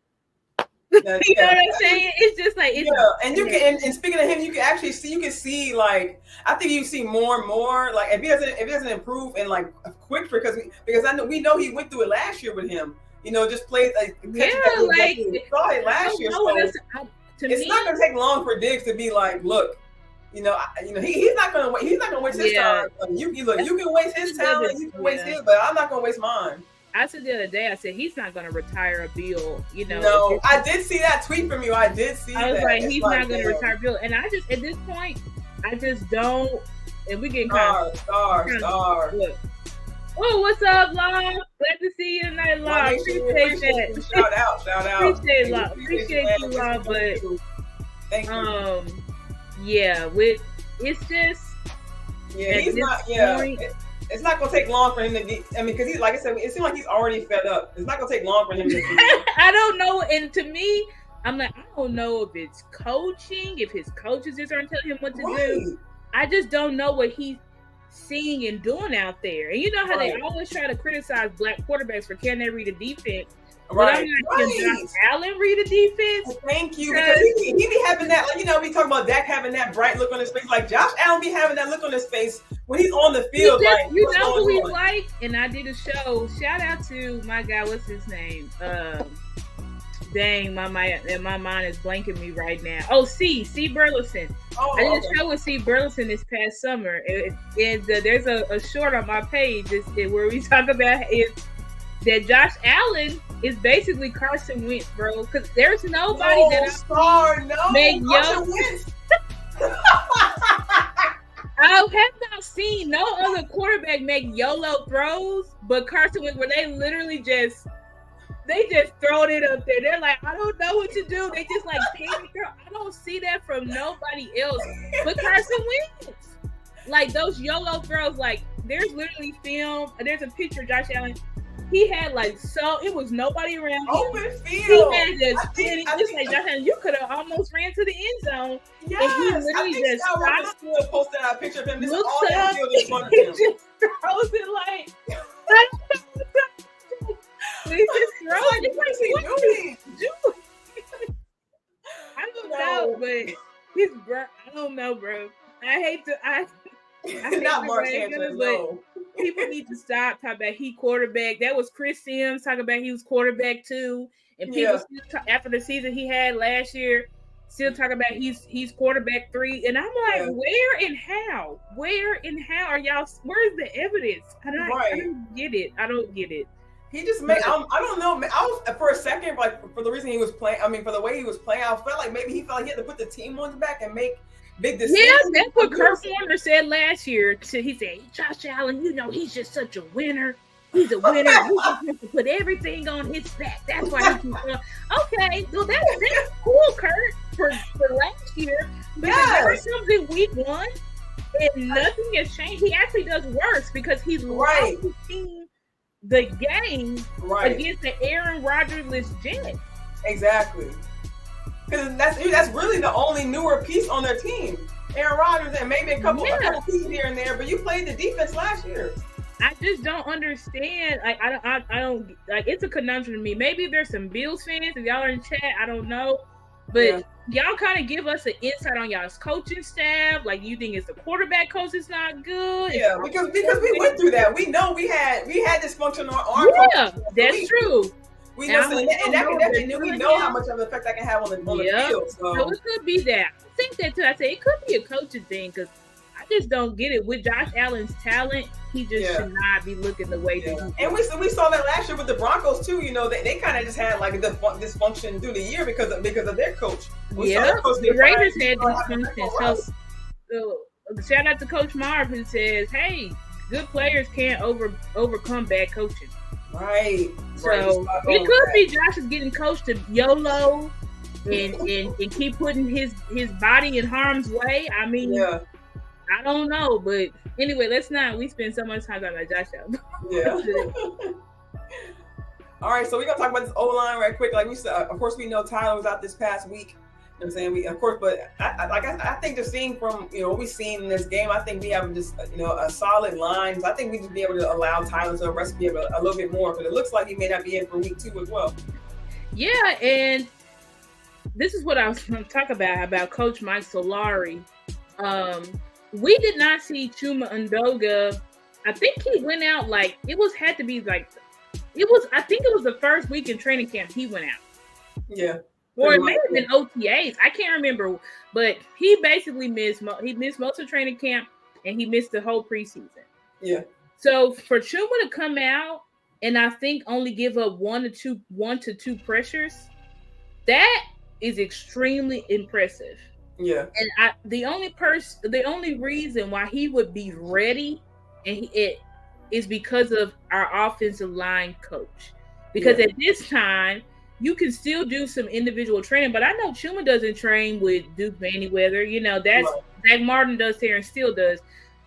You know what I'm saying? It's just like and you can and speaking of him, you can actually see like, I think you see more and more, like, if he doesn't improve and like quick, because we know he went through it last year with him. Just played saw it last year. So it's not gonna take long for Diggs to be like, look, he's not gonna waste his time. You can waste his talent, you can waste his, but I'm not gonna waste mine. I said the other day, I said he's not going to retire a Bill. You know, no, I did see that tweet from you. I did see that. I was like, he's not going to retire Bill, and I just at this point, I just don't. And we getting star. Look. Oh, what's up, Law? Glad to see you tonight, Law. Appreciate that. Shout out. Appreciate Law. Appreciate you, Law. But thank you. Yeah, it's just he's not. Point, it's not gonna take long for him to be. I mean, because he's like I said, it seems like he's already fed up. It's not gonna take long for him to be. I don't know, and to me, I'm like, I don't know if it's coaching, if his coaches just aren't telling him what to do. I just don't know what he's seeing and doing out there. And you know how they always try to criticize black quarterbacks for can they read a defense. But I'm not can Josh Allen read a defense? Thank you. Because he be having that, like, you know, we talk about Dak having that bright look on his face. Like Josh Allen be having that look on his face when he's on the field. You know who he's like? And I did a show. Shout out to my guy, what's his name? Dang, my mind is blanking me right now. Oh, C Burleson. I did a show with C Burleson this past summer, and there's a short on my page where we talk about that Josh Allen is basically Carson Wentz, bro. Because there's nobody make I have not seen no other quarterback make YOLO throws, but Carson Wentz, where they literally just throw it up there. They're like, I don't know what to do. They just like panic. I don't see that from nobody else but Carson Wentz. Like those YOLO throws, like there's literally film. There's a picture of Josh Allen. He had it was nobody around him. Open field. He had just like Josh Allen, you could have almost ran to the end zone. Yes, and he literally just posted a picture of him. This is all that field in front of him. He just throws it like I don't know. He just throws it. What is he doing? I don't know, but he's bro. I don't know, bro. I hate not Mark Sanchez, but people need to stop talking about he quarterback. That was Chris Sims talking about he was quarterback too, and people still after the season he had last year still talking about he's quarterback 3, and I'm like, where and how are y'all? Where's the evidence? I don't get it. I don't get it. He just made. I don't know. I was for a second, like for the reason he was playing. I mean, for the way he was playing, I felt like maybe he felt like he had to put the team on his back and make big decisions. Yeah, that's what Kurt Warner said last year. He said, Josh Allen, you know, he's just such a winner. He's a winner. He just has to put everything on his back. That's why he keeps going. Okay, well that's cool, Kurt, for last year. Because ever since in week 1, and nothing has changed. He actually does worse because he's lost his team the game against the Aaron Rodgers-less Jets. Exactly. Because that's really the only newer piece on their team. Aaron Rodgers and maybe a couple pieces here and there, but you played the defense last year. I just don't understand. Like I don't like. It's a conundrum to me. Maybe there's some Bills fans. If y'all are in chat, I don't know. But y'all kind of give us an insight on y'all's coaching staff. Like, you think it's the quarterback coach is not good? Yeah, because we went through that. We know we had dysfunction on our coach. That's true. We know, and that can definitely, we know how much of an effect that can have on the field. So it could be that. I think that too. I say it could be a coaching thing because I just don't get it. With Josh Allen's talent, he just should not be looking the way that he. And we saw that last year with the Broncos too. You know, they kind of just had like the dysfunction through the year because of their coach. The Raiders had dysfunction. So shout out to Coach Marv who says, "Hey, good players can't overcome bad coaching." Right. So it could be Josh is getting coached to YOLO and keep putting his body in harm's way. I mean, I don't know, but anyway, we spend so much time talking about Josh Allen. Yeah. All right, so we're gonna talk about this O-line right quick. Like we said, of course, we know Tyler was out this past week. You know what I'm saying? But I think just seeing from what we've seen in this game, I think we have just a solid line. So I think we just be able to allow Tyler to rest a little bit more, but it looks like he may not be in for week 2 as well. Yeah, and this is what I was going to talk about Coach Mike Solari. We did not see Chuma Ndoga. I think he went out I think it was the first week in training camp he went out. Yeah. Or it may have been OTAs. I can't remember. But he basically missed most of training camp and he missed the whole preseason. Yeah. So for Chuma to come out and I think only give up one to two pressures. That is extremely impressive. Yeah. And the only reason why he would be ready, it is because of our offensive line coach. Because at this time, you can still do some individual training, but I know Chuma doesn't train with Duke Manyweather. You know, that's Zach Martin does here and still does,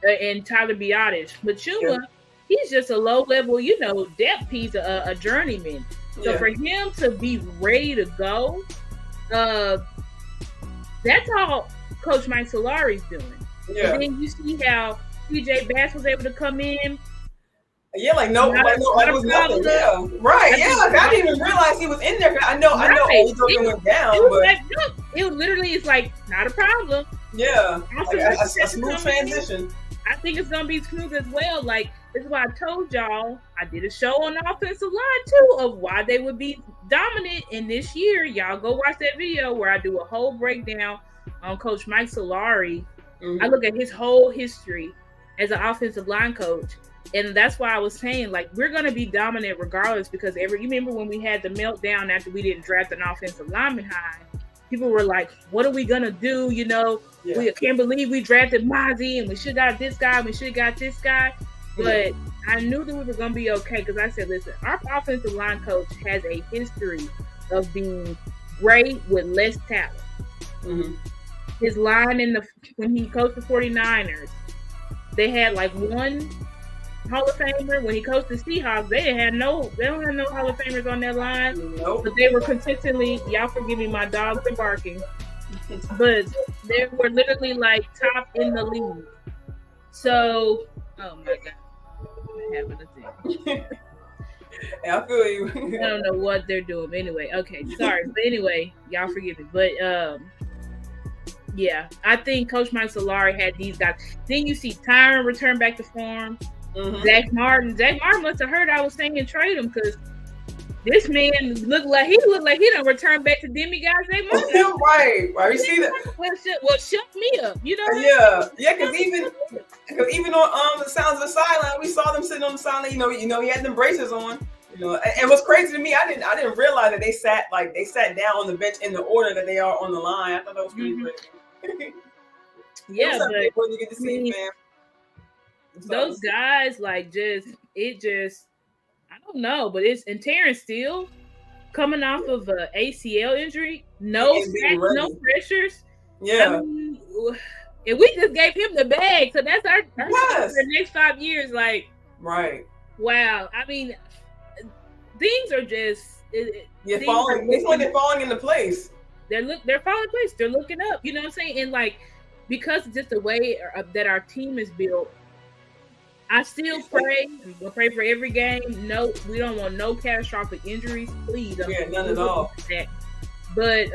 and Tyler Biotis. But Chuma, he's just a low level, depth piece, a journeyman. So for him to be ready to go, that's all Coach Mike Solari's doing. Yeah. And then you see how TJ Bass was able to come in. Yeah, like it was nothing. Yeah, right. I didn't even realize he was in there. I know Oldham went down, it literally is like not a problem. Yeah, like a smooth transition. I think it's gonna be smooth as well. Like this is why I told y'all I did a show on the offensive line too of why they would be dominant in this year. Y'all go watch that video where I do a whole breakdown on Coach Mike Solari. Mm-hmm. I look at his whole history as an offensive line coach. And that's why I was saying, like, we're going to be dominant regardless because you remember when we had the meltdown after we didn't draft an offensive lineman high, people were like, what are we going to do? We can't believe we drafted Mozzie and we should have got this guy. We should have got this guy. But I knew that we were going to be okay because I said, listen, our offensive line coach has a history of being great with less talent. Mm-hmm. His line when he coached the 49ers, they had like one Hall of Famer. When he coached the Seahawks, they don't have no Hall of Famers on their line. Nope. But they were consistently, y'all forgive me, my dogs are barking. But they were literally like top in the league. So, oh my God. I'm having a thing. Yeah, I feel you. I don't know what they're doing. But anyway, okay, sorry. But anyway, y'all forgive me. But yeah, I think Coach Mike Solari had these guys. Then you see Tyron return back to form. Mm-hmm. Zach Martin must have heard I was saying trade him because this man looked like he done returned back to demigod Zach Martin. right. You see that? Well, shut me up. Yeah. Because even on the Sounds of the Sideline, we saw them sitting on the sideline. He had them braces on. And what's crazy to me, I didn't realize that they sat down on the bench in the order that they are on the line. I thought that was pretty crazy. Yeah, but when you get to see it, man. Those guys, I don't know, but and Terrence Steele coming off of an ACL injury, no sacks, no pressures. Yeah. And we just gave him the bag, so that's our for the next 5 years. Like, right. Wow. I mean, things are just falling. It's like they're falling into place. They're falling in place. They're looking up. You know what I'm saying? And like, because just the way that our team is built, I still pray. We'll pray for every game. No, we don't want no catastrophic injuries, please. None at all. But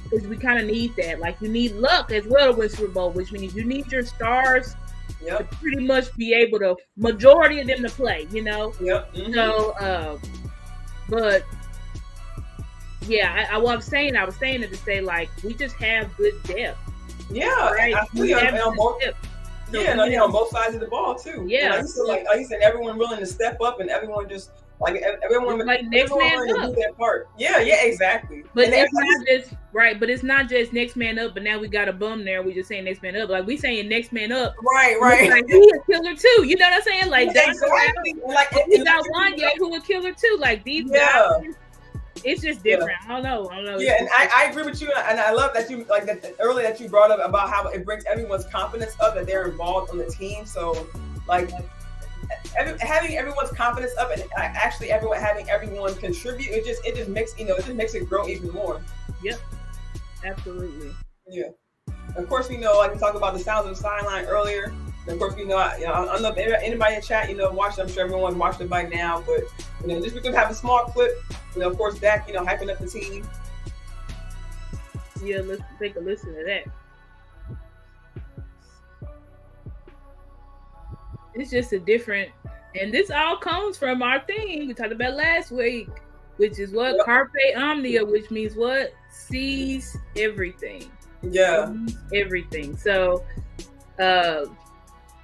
because we kind of need that. Like, you need luck as well to win Super Bowl, which means you need your stars to pretty much be able to majority of them to play. Yep. Mm-hmm. So, but yeah, I was saying it to say like we just have good depth. Yeah, right? On both sides of the ball too. Yeah, like you said, everyone willing to step up and everyone just everyone next man up. Do that part. Yeah, exactly. But it's not just next man up. But now we got a bum there. We just saying next man up. Like we saying next man up. Right. Like he a killer too. You know what I'm saying? Like exactly. We got one guy who a killer too. Like these guys. It's just different. I don't know. Yeah, and I agree with you, and I love that you like that earlier that you brought up about how it brings everyone's confidence up that they're involved on the team. So, like having everyone's confidence up and actually having everyone contribute, it just makes it grow even more. Yep, absolutely. Yeah, of course we know. Like we talked about the Sounds of the Sideline earlier. And of course, I don't know if anybody in chat, watched it. I'm sure everyone watched it by now. But, just because we have a small clip, of course, Dak, hyping up the team. Yeah, let's take a listen to that. It's just a different, and this all comes from our thing we talked about last week, which is what? Carpe Omnia, which means what? Sees everything. Yeah. Sees everything. So,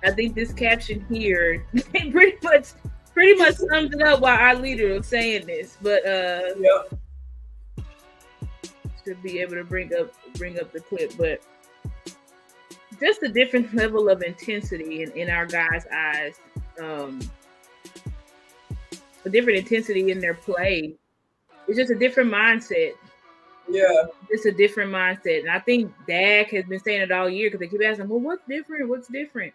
I think this caption here pretty much pretty much sums it up while our leader was saying this. But Yep. should be able to bring up the clip, but just a different level of intensity in our guys' eyes. A different intensity in their play. It's just a different mindset. Yeah. It's a different mindset. And I think Dak has been saying it all year because they keep asking, well, what's different? What's different?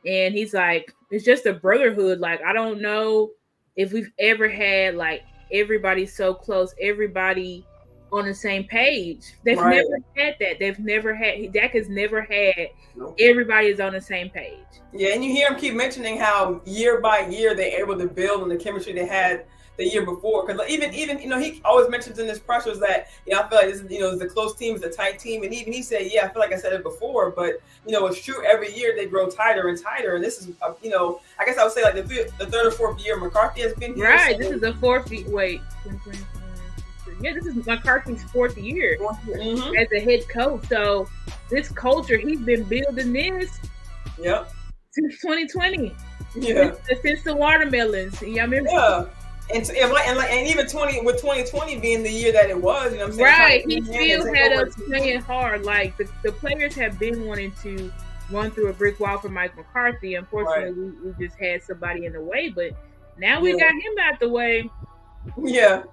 And he's like, it's just a brotherhood. Like, I don't know if we've ever had like everybody so close, everybody on the same page. They've never had that. Dak has never had everybody is on the same page. Yeah, and you hear him keep mentioning how year by year they're able to build on the chemistry they had the year before. Because even he always mentions in his pressers that I feel like this is a close team, it's a tight team, and even he said, I feel like I said it before, but it's true. Every year they grow tighter and tighter, and this is I guess I would say like the third or fourth year McCarthy has been here. Right, this is the fourth. Wait. Yeah, this is McCarthy's fourth year as a head coach. So this culture, he's been building this since 2020. Yeah. Since the watermelons. Yeah, I remember. Yeah. And even 2020 being the year that it was, what I'm saying? Right. He still had us playing hard. Like the players have been wanting to run through a brick wall for Mike McCarthy. Unfortunately, we just had somebody in the way, but now we got him out the way. Yeah.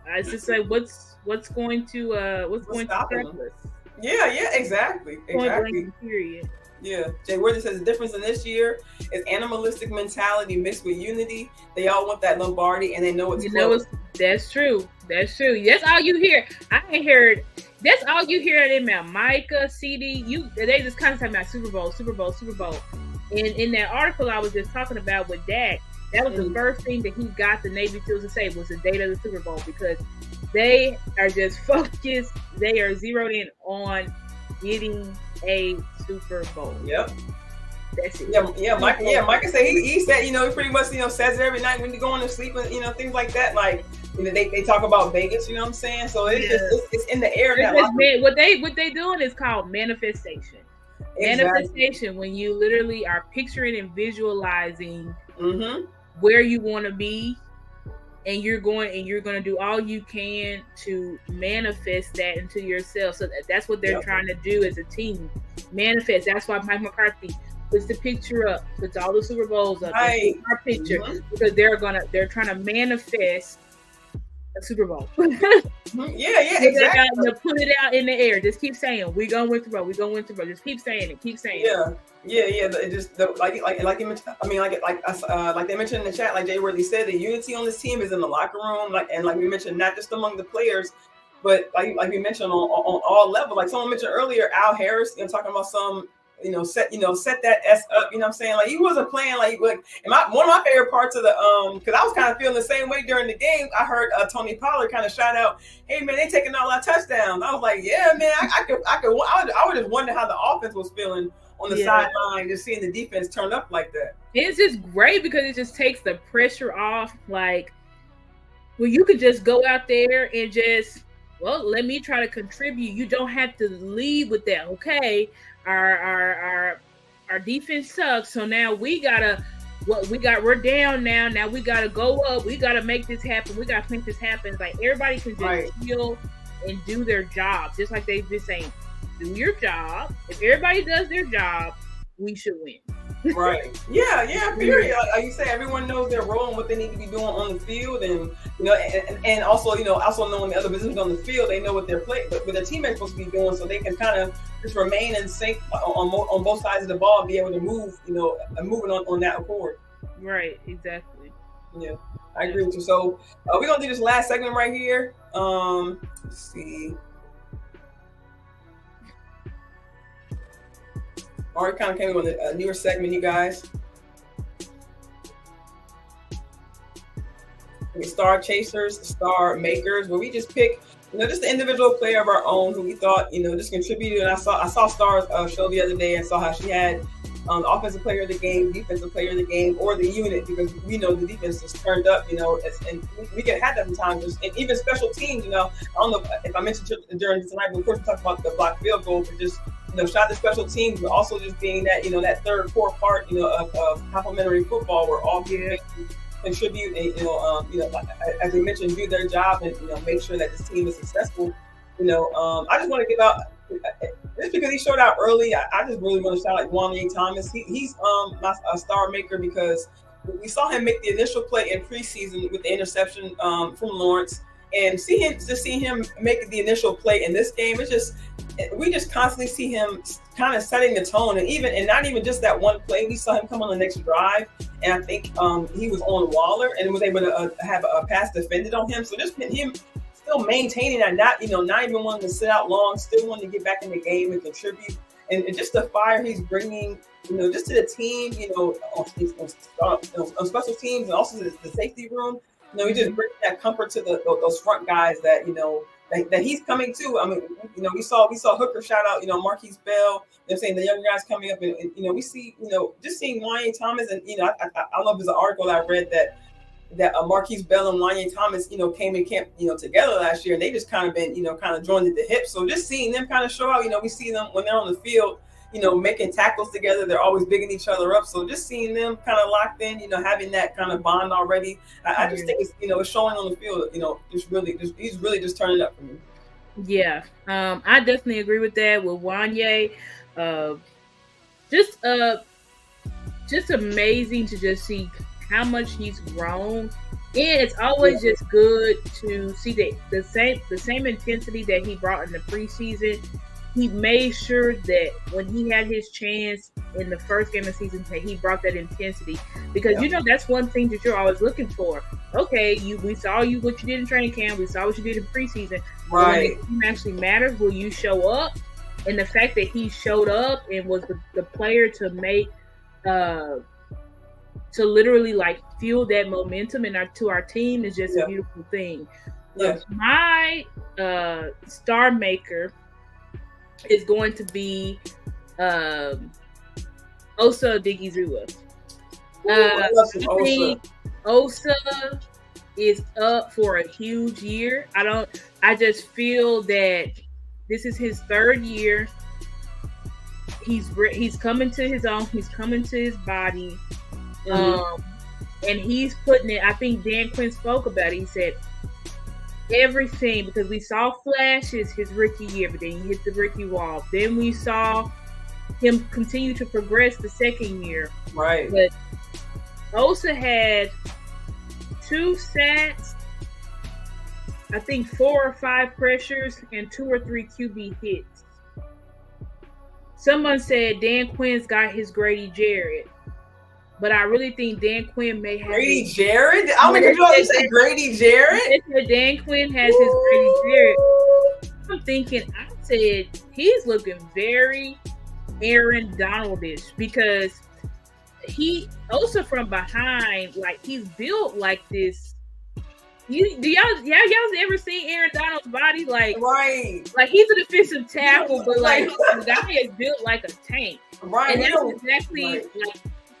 It's just like what's going to stop us? Yeah, exactly. Period. Yeah. Jay Worthy says the difference in this year is animalistic mentality mixed with unity. They all want that Lombardi and they know it's close. That's true. That's all you hear. I ain't heard. That's all you hear in there. Micah, CD, they just kind of talking about Super Bowl. And in that article I was just talking about with Dak, that was the first thing that he got the Navy SEALs to say was the date of the Super Bowl, because they are just focused. They are zeroed in on getting a Super Bowl. Yep. That's it. Yeah. Micah said he said he pretty much says it every night when you're going to sleep and things like that. Like they talk about Vegas. You know what I'm saying? So it's in the air. What they doing is called manifestation. Exactly. Manifestation, when you literally are picturing and visualizing where you want to be, and you're going to do all you can to manifest that into yourself. So that's what they're trying to do as a team. Manifest. That's why Mike McCarthy puts the picture up, puts all the Super Bowls up, our picture, because they're trying to manifest a Super Bowl. Yeah, exactly. Put it out in the air. Just keep saying, we're gonna win Super Bowl. We're gonna win Super Bowl. Just keep saying it. Yeah. It just like you mentioned. I mean, like they mentioned in the chat, like Jay Worthy said, the unity on this team is in the locker room. Like we mentioned, not just among the players, but like we mentioned on all levels. Like someone mentioned earlier, Al Harris, talking about some. Set that S up. You know what I'm saying? Like he wasn't playing like. And one of my favorite parts of the because I was kind of feeling the same way during the game. I heard Tony Pollard kind of shout out, "Hey man, they taking all our touchdowns." I was like, "Yeah, man, I would just wonder how the offense was feeling on the sideline, just seeing the defense turn up like that." It's just great because it just takes the pressure off. Like, well, you could just go out there and just, let me try to contribute. You don't have to lead with that. Okay. Our defense sucks, so now we're down now. Now we gotta go up. We gotta make this happen. We gotta make this happen. Like everybody can just feel and do their job, just like they've been saying. Do your job. If everybody does their job, we should win. Right. Yeah. Period. Like you say, everyone knows their role and what they need to be doing on the field, and and also also knowing the other positions on the field, they know what their teammates supposed to be doing, so they can kind of just remain in sync on both sides of the ball and be able to move, moving on that accord. Right. Exactly. Yeah, I agree with you. So we're gonna do this last segment right here. Let's see. Already kind of came with a newer segment, you guys. Starchasers, Star Makers, where we just pick, just the individual player of our own who we thought, just contributed. And I saw Star's show the other day and saw how she had offensive player of the game, defensive player of the game, or the unit, because we know the defense is turned up, and we can have that sometimes. And even special teams, I don't know if I mentioned during tonight, but of course we talked about the blocked field goal, but just shout the special teams, but also just being that that third core part of complementary football where all contribute and as we mentioned, do their job and make sure that this team is successful. I just want to give out just because he showed out early. I just really want to shout out Wanye Thomas. He's a star maker because we saw him make the initial play in preseason with the interception from Lawrence, and seeing him make the initial play in this game. We just constantly see him kind of setting the tone, and not even just that one play. We saw him come on the next drive, and I think he was on Waller and was able to have a pass defended on him. So just him still maintaining that, not even wanting to sit out long, still wanting to get back in the game and contribute, and just the fire he's bringing, just to the team, on special teams and also the safety room. He just brings that comfort to those front guys that that he's coming to. I mean, we saw Hooker shout out, Marquise Bell. They're saying the young guys coming up, and we see, just seeing Wanye Thomas, and I love there's an article I read that Marquise Bell and Wanye Thomas, came in camp, together last year, and they just kind of been, kind of joined at the hip. So just seeing them kind of show out, we see them when they're on the field, making tackles together. They're always bigging each other up. So just seeing them kind of locked in, having that kind of bond already, I just think it's, it's showing on the field. He's really just turning up for me. Yeah, I definitely agree with that. With Wanye, just amazing to just see how much he's grown, and it's always just good to see that the same intensity that he brought in the preseason. He made sure that when he had his chance in the first game of the season, that he brought that intensity, because that's one thing that you're always looking for. Okay, we saw what you did in training camp, we saw what you did in preseason. Right. When the game actually matters, will you show up? And the fact that he showed up and was the player to make to literally like fuel that momentum to our team is just a beautiful thing. Yeah. My star maker is going to be Osa Odigizua. I think Osa is up for a huge year. I just feel that this is his third year. He's coming to his own. He's coming to his body. And he's putting it. I think Dan Quinn spoke about it. He said everything, because we saw flashes his rookie year, but then he hit the rookie wall. Then we saw him continue to progress the second year. Right. But Osa had 2 sacks, I think 4 or 5 pressures, and 2 or 3 QB hits. Someone said Dan Quinn's got his Grady Jarrett. But I really think Dan Quinn may have Grady Jarrett. I'm gonna you say Grady Jarrett. Dan Quinn has his Grady Jarrett. I'm thinking. I said he's looking very Aaron Donaldish, because he also from behind, like he's built like this. Y'all ever seen Aaron Donald's body? Like, right. Like he's a defensive tackle, but like the guy is built like a tank. Right. And that's exactly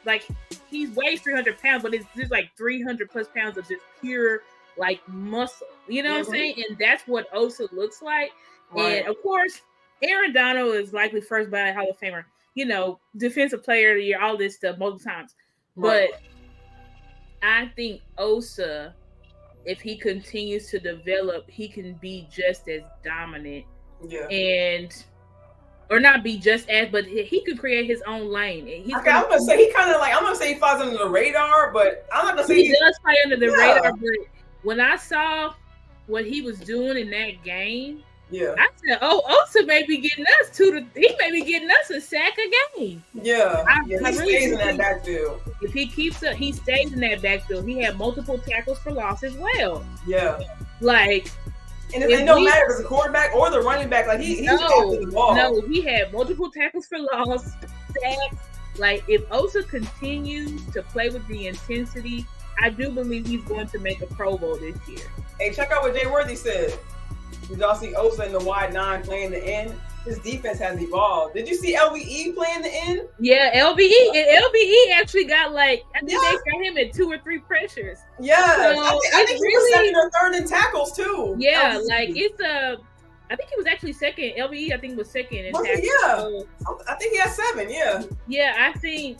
like he weighs 300 pounds, but it's just like 300 plus pounds of just pure like muscle. You know what I'm saying? And that's what Osa looks like. Right. And of course, Aaron Donald is likely first ballot Hall of Famer, defensive player of the year, all this stuff multiple times. Right. But I think Osa, if he continues to develop, he can be just as dominant. Yeah. Or not be just as, but he could create his own lane. I'm gonna say he kind of like, I'm gonna say he flies under the radar, but I'm not gonna say he does fly under the radar. But when I saw what he was doing in that game, I said, Osa may be getting us he may be getting us a sack a game. Yeah, he stays in that backfield. If he keeps up, he stays in that backfield. He had multiple tackles for loss as well. Yeah, like. And it don't matter if it's the quarterback or the running back. Like he's after the ball. No, he had multiple tackles for loss, sacks. Like if Osa continues to play with the intensity, I do believe he's going to make a Pro Bowl this year. Hey, check out what Jay Worthy said. Did y'all see Osa in the wide 9 playing the end? His defense has evolved. Did you see LVE playing the end? Yeah, LVE. And LVE actually got I think they got him at 2 or 3 pressures. Yeah. So I think he was second or third in tackles too. Yeah, LVE. I think he was actually second. LVE, I think, was second in tackles. Yeah. So, I think he had 7, yeah. Yeah, I think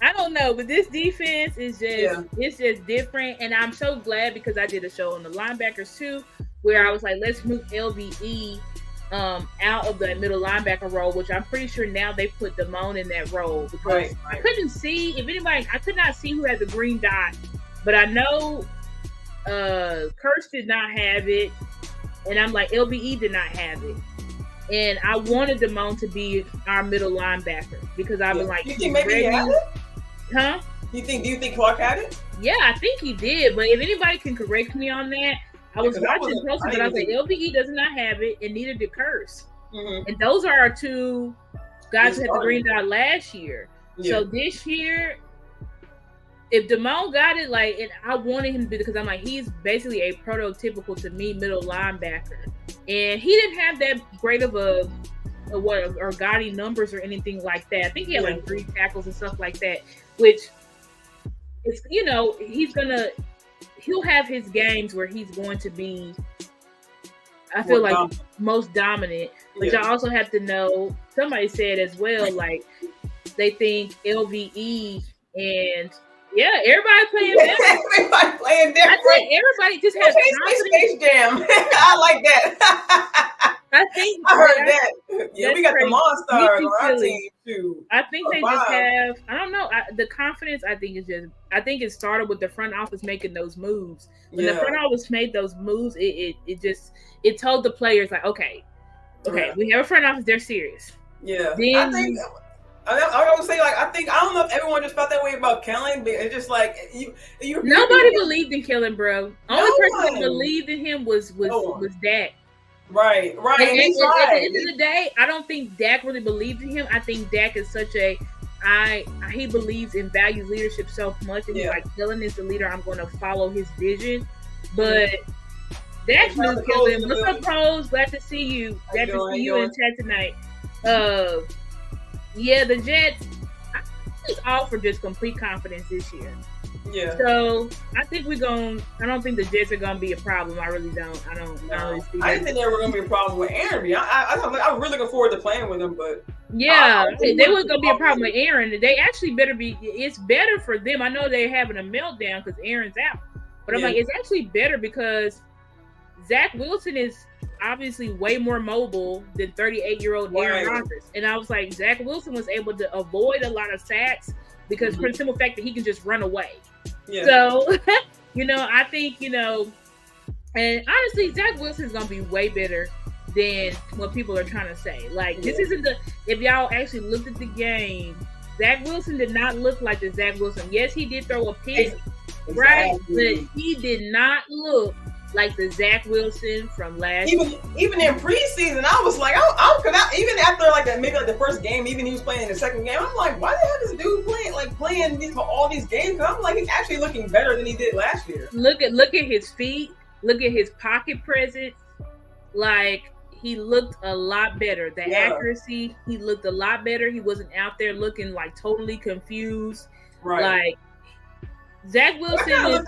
I don't know, but this defense is just it's just different, and I'm so glad because I did a show on the linebackers too, where I was like, let's move LVE out of the middle linebacker role, which I'm pretty sure now they put Damone in that role because I couldn't see I could not see who had the green dot, but I know Kurtz did not have it, and I'm like LVE did not have it. And I wanted Damone to be our middle linebacker because I was like, you think maybe he had it? Huh? Do you think Clark had it? Yeah, I think he did. But if anybody can correct me on that, I was watching closely, but I was like, LVE does not have it, and neither did Kurtz. Mm-hmm. And those are our two guys who had the green dot last year. Yeah. So this year, if Damone got it, like, and I wanted him to be, because I'm like, he's basically a prototypical to me middle linebacker, and he didn't have that great of a or gaudy numbers or anything like that. I think he had like 3 tackles and stuff like that, which is, you know, he'll have his games where he's going to be, I feel like, most dominant. But y'all also have to know, somebody said as well, like, they think LVE and everybody playing different. Everybody playing different. I think everybody just has Space Jam. I like that. I heard that. Yeah, we got the Monstars on our team too. I think they just have, I don't know, the confidence. I think it started with the front office making those moves. When the front office made those moves, it told the players like, okay, we have a front office, they're serious. Yeah, then, I would say, like, I don't know if everyone just felt that way about Kellen, but it's just like nobody believed in Kellen, bro. Only person that believed in him was Dak. Right. And at the end of the day, I don't think Dak really believed in him. I think Dak is such he believes in values leadership so much, and he's like, Kellen is the leader. I'm going to follow his vision. But Dak knew Kellen. What's up, Pros? Glad to see you. Glad to see you in chat tonight. The Jets, I think all for just complete confidence this year. Yeah. So I think I don't think the Jets are gonna be a problem. I really don't. I don't really see that. I didn't think they were gonna be a problem with Aaron. I'm really looking forward to playing with him, but they were gonna be a problem with Aaron. They actually better be. It's better for them. I know they're having a meltdown because Aaron's out, but I'm like, it's actually better because Zach Wilson is obviously way more mobile than 38-year-old Aaron Rodgers. And I was like, Zach Wilson was able to avoid a lot of sacks because for the simple fact that he can just run away. Yeah. So, I think, and honestly, Zach Wilson is going to be way better than what people are trying to say. Like, this isn't if y'all actually looked at the game, Zach Wilson did not look like the Zach Wilson. Yes, he did throw a pick, right? But he did not look the Zach Wilson from last year. Even in preseason, I was like, even after maybe the first game, even he was playing in the second game, I'm like, why the hell is this dude playing all these games? I'm like, he's actually looking better than he did last year. Look at his feet, look at his pocket presence. Like, he looked a lot better. The accuracy, he looked a lot better. He wasn't out there looking like totally confused. Right. Like, Zach Wilson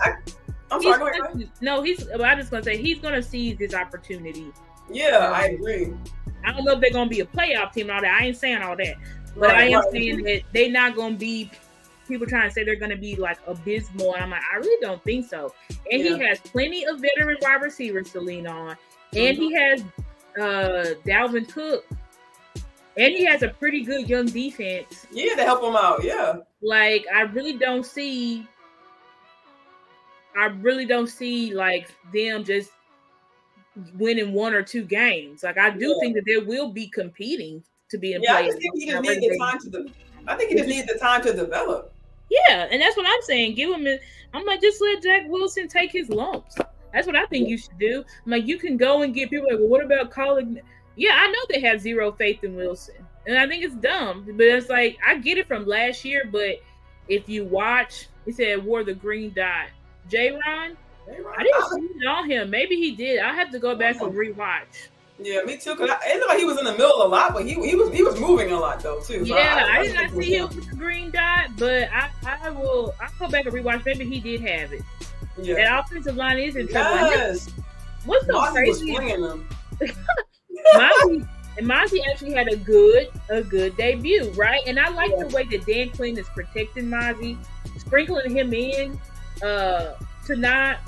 I'm sorry, go ahead. I'm just going to say he's going to seize this opportunity. Yeah, I agree. I don't know if they're going to be a playoff team and all that. I ain't saying all that. But I am saying that they're not going to be people trying to say they're going to be like abysmal. And I'm like, I really don't think so. And he has plenty of veteran wide receivers to lean on. And he has Dalvin Cook. And he has a pretty good young defense. Yeah, to help him out. Yeah. Like, I really don't see like them just winning 1 or 2 games. Like, I do think that they will be competing to be in playoffs. I think he just needs the time the time to develop. Yeah, and that's what I'm saying. I'm like, just let Zach Wilson take his lumps. That's what I think you should do. I'm like, you can go and get people like, well, what about calling? Yeah, I know they have zero faith in Wilson, and I think it's dumb. But it's like, I get it from last year, but if you watch, he said wore the green dot. J-Ron, I didn't see it on him. Maybe he did. I have to go back and rewatch. Yeah, me too. Cause it looked like he was in the middle a lot, but he was moving a lot though too. So I did not see him with the green dot, but I'll go back and rewatch. Maybe he did have it. Yeah. That offensive line is in trouble. Yes. What's so crazy? And Mozzie actually had a good debut, right? And I like the way that Dan Quinn is protecting Mozzie, sprinkling him in to not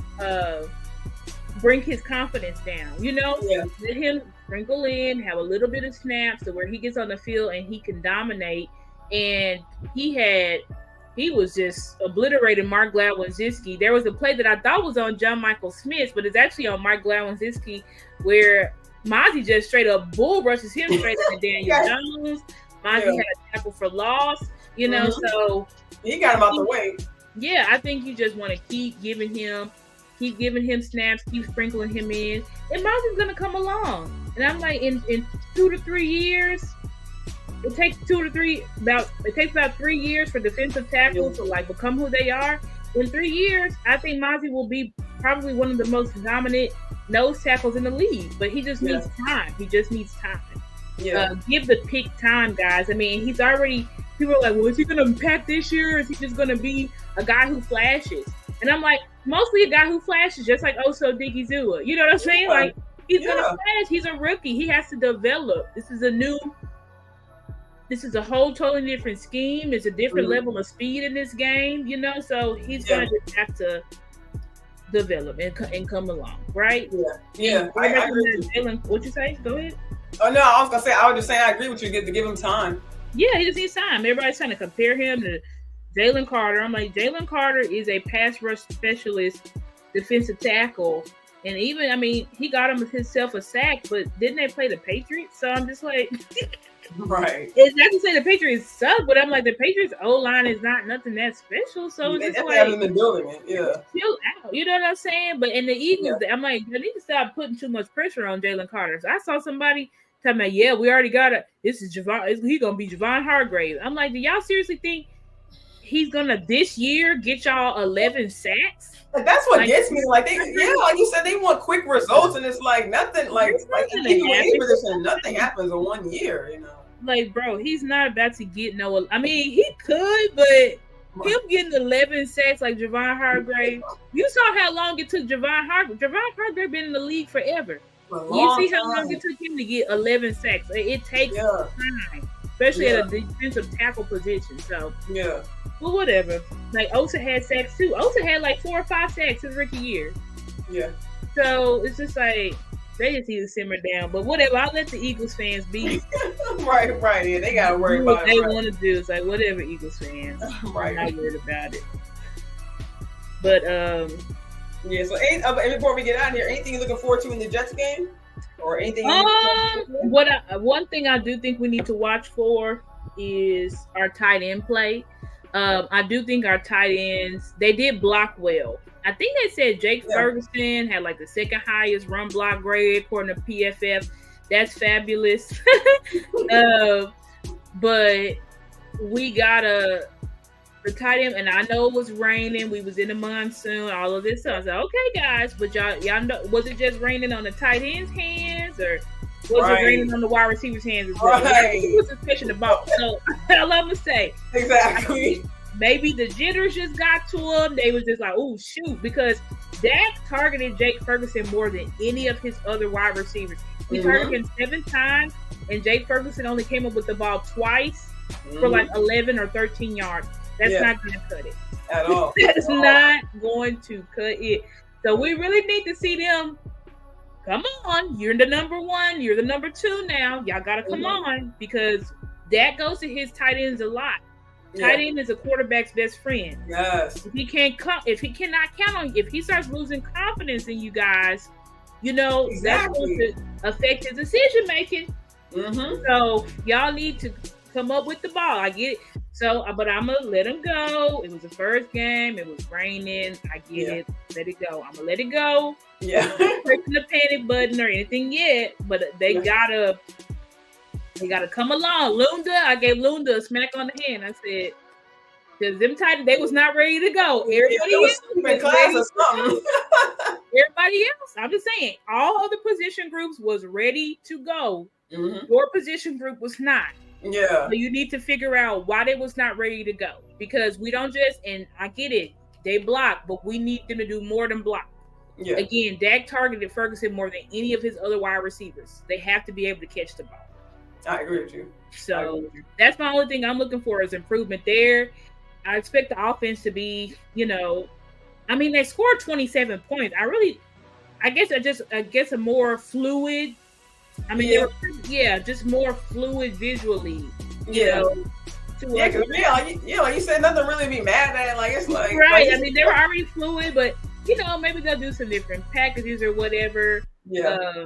bring his confidence down. Let him sprinkle in, have a little bit of snaps to where he gets on the field and he can dominate. And he was just obliterating Mark Gladwin-Ziski. There was a play that I thought was on John Michael Smith, but it's actually on Mark Gladwin-Ziski, where Mozzie just straight up bull rushes him straight into Daniel Jones. Mozzie had a tackle for loss, so he got him out the way. Yeah, I think you just want to keep giving him snaps, keep sprinkling him in, and Mozzie's gonna come along. And I'm like, in 2 to 3 years, it takes about 3 years for defensive tackles to like become who they are. In 3 years, I think Mozzie will be probably one of the most dominant nose tackles in the league. But he just needs time. He just needs time. Give the pick time, guys. I mean, he's already. People are like, well, is he going to impact this year? Or is he just going to be a guy who flashes? And I'm like, mostly a guy who flashes, just like Oso Digizua. You know what I'm saying? Like, he's going to flash. He's a rookie. He has to develop. This is a whole totally different scheme. It's a different level of speed in this game, so he's going to just have to develop and come along, right? Yeah. I agree. What'd you say? Go ahead. Oh, no, I was going to say, I was just saying I agree with you to give him time. Yeah, he just needs time. Everybody's trying to compare him to Jalen Carter. I'm like, Jalen Carter is a pass rush specialist, defensive tackle. And even, I mean, he got himself a sack, but didn't they play the Patriots? So I'm just like... Right. It's not to say the Patriots suck, but I'm like, the Patriots O-line is not nothing that special. So it's just like, they haven't been building it. Chill out. You know what I'm saying? But in the Eagles, I'm like, they need to stop putting too much pressure on Jalen Carter. So I saw somebody talking about, we already got it. This is Javon. He's gonna be Javon Hargrave. I'm like, do y'all seriously think he's gonna this year get y'all 11 sacks? That's what gets me. Like like you said, they want quick results, and it's like nothing. Nothing happens in 1 year. Like, bro, he's not about to get no. I mean, he could, but him getting 11 sacks like Javon Hargrave. You saw how long it took Javon Hargrave. Javon Hargrave been in the league forever. You see how long it took him to get 11 sacks. It takes time, especially at a defensive tackle position. So well, whatever. Like Osa had sacks too. Osa had like 4 or 5 sacks his rookie year. Yeah. So it's just like they just need to simmer down. But whatever. I'll let the Eagles fans be. Right. Yeah, they gotta worry about what they want to do. It's like whatever, Eagles fans. Right. I'm not worried about it. But yeah. So before we get out of here, anything you're looking forward to in the Jets game, or anything? One thing I do think we need to watch for is our tight end play. I do think our tight ends, they did block well. I think they said Jake Ferguson had like the second highest run block grade according to PFF. That's fabulous. But we gotta tight end, and I know it was raining. We was in the monsoon, all of this. So I was like, okay, guys, but y'all know, was it just raining on the tight end's hands, or was it raining on the wide receiver's hands as well? It was especially the ball. So all I'm gonna say, exactly. Maybe the jitters just got to him. They was just like, oh, shoot. Because Dak targeted Jake Ferguson more than any of his other wide receivers. He targeted him 7 times, and Jake Ferguson only came up with the ball twice for like 11 or 13 yards. That's not going to cut it. At all. That's not going to cut it. So we really need to see them. Come on. You're the number 1. You're the number 2 now. Y'all got to come on, because Dak goes to his tight ends a lot. Tight end is a quarterback's best friend. Yes. If he cannot count on you, if he starts losing confidence in you guys, that's going to affect his decision making. So y'all need to come up with the ball. I get it. So, but I'm gonna let him go. It was the first game. It was raining. I get it. Let it go. I'm gonna let it go. Yeah. I'm not pressing the panic button or anything yet, but they gotta come along. Lunda, I gave Lunda a smack on the hand. I said, because them Titans, they was not ready to go. Everybody else was ready. Everybody else, I'm just saying, all other position groups was ready to go. Your position group was not. Yeah. So you need to figure out why they was not ready to go. Because we don't just, and I get it, they block, but we need them to do more than block. Yeah. Again, Dak targeted Ferguson more than any of his other wide receivers. They have to be able to catch the ball. I agree with you. So that's my only thing I'm looking for is improvement there. I expect the offense to be, I mean, they scored 27 points. I guess a more fluid. I mean, just more fluid visually. Because you said nothing really to be mad at. Like it's like right. I mean, they were already fluid, but maybe they'll do some different packages or whatever. Yeah.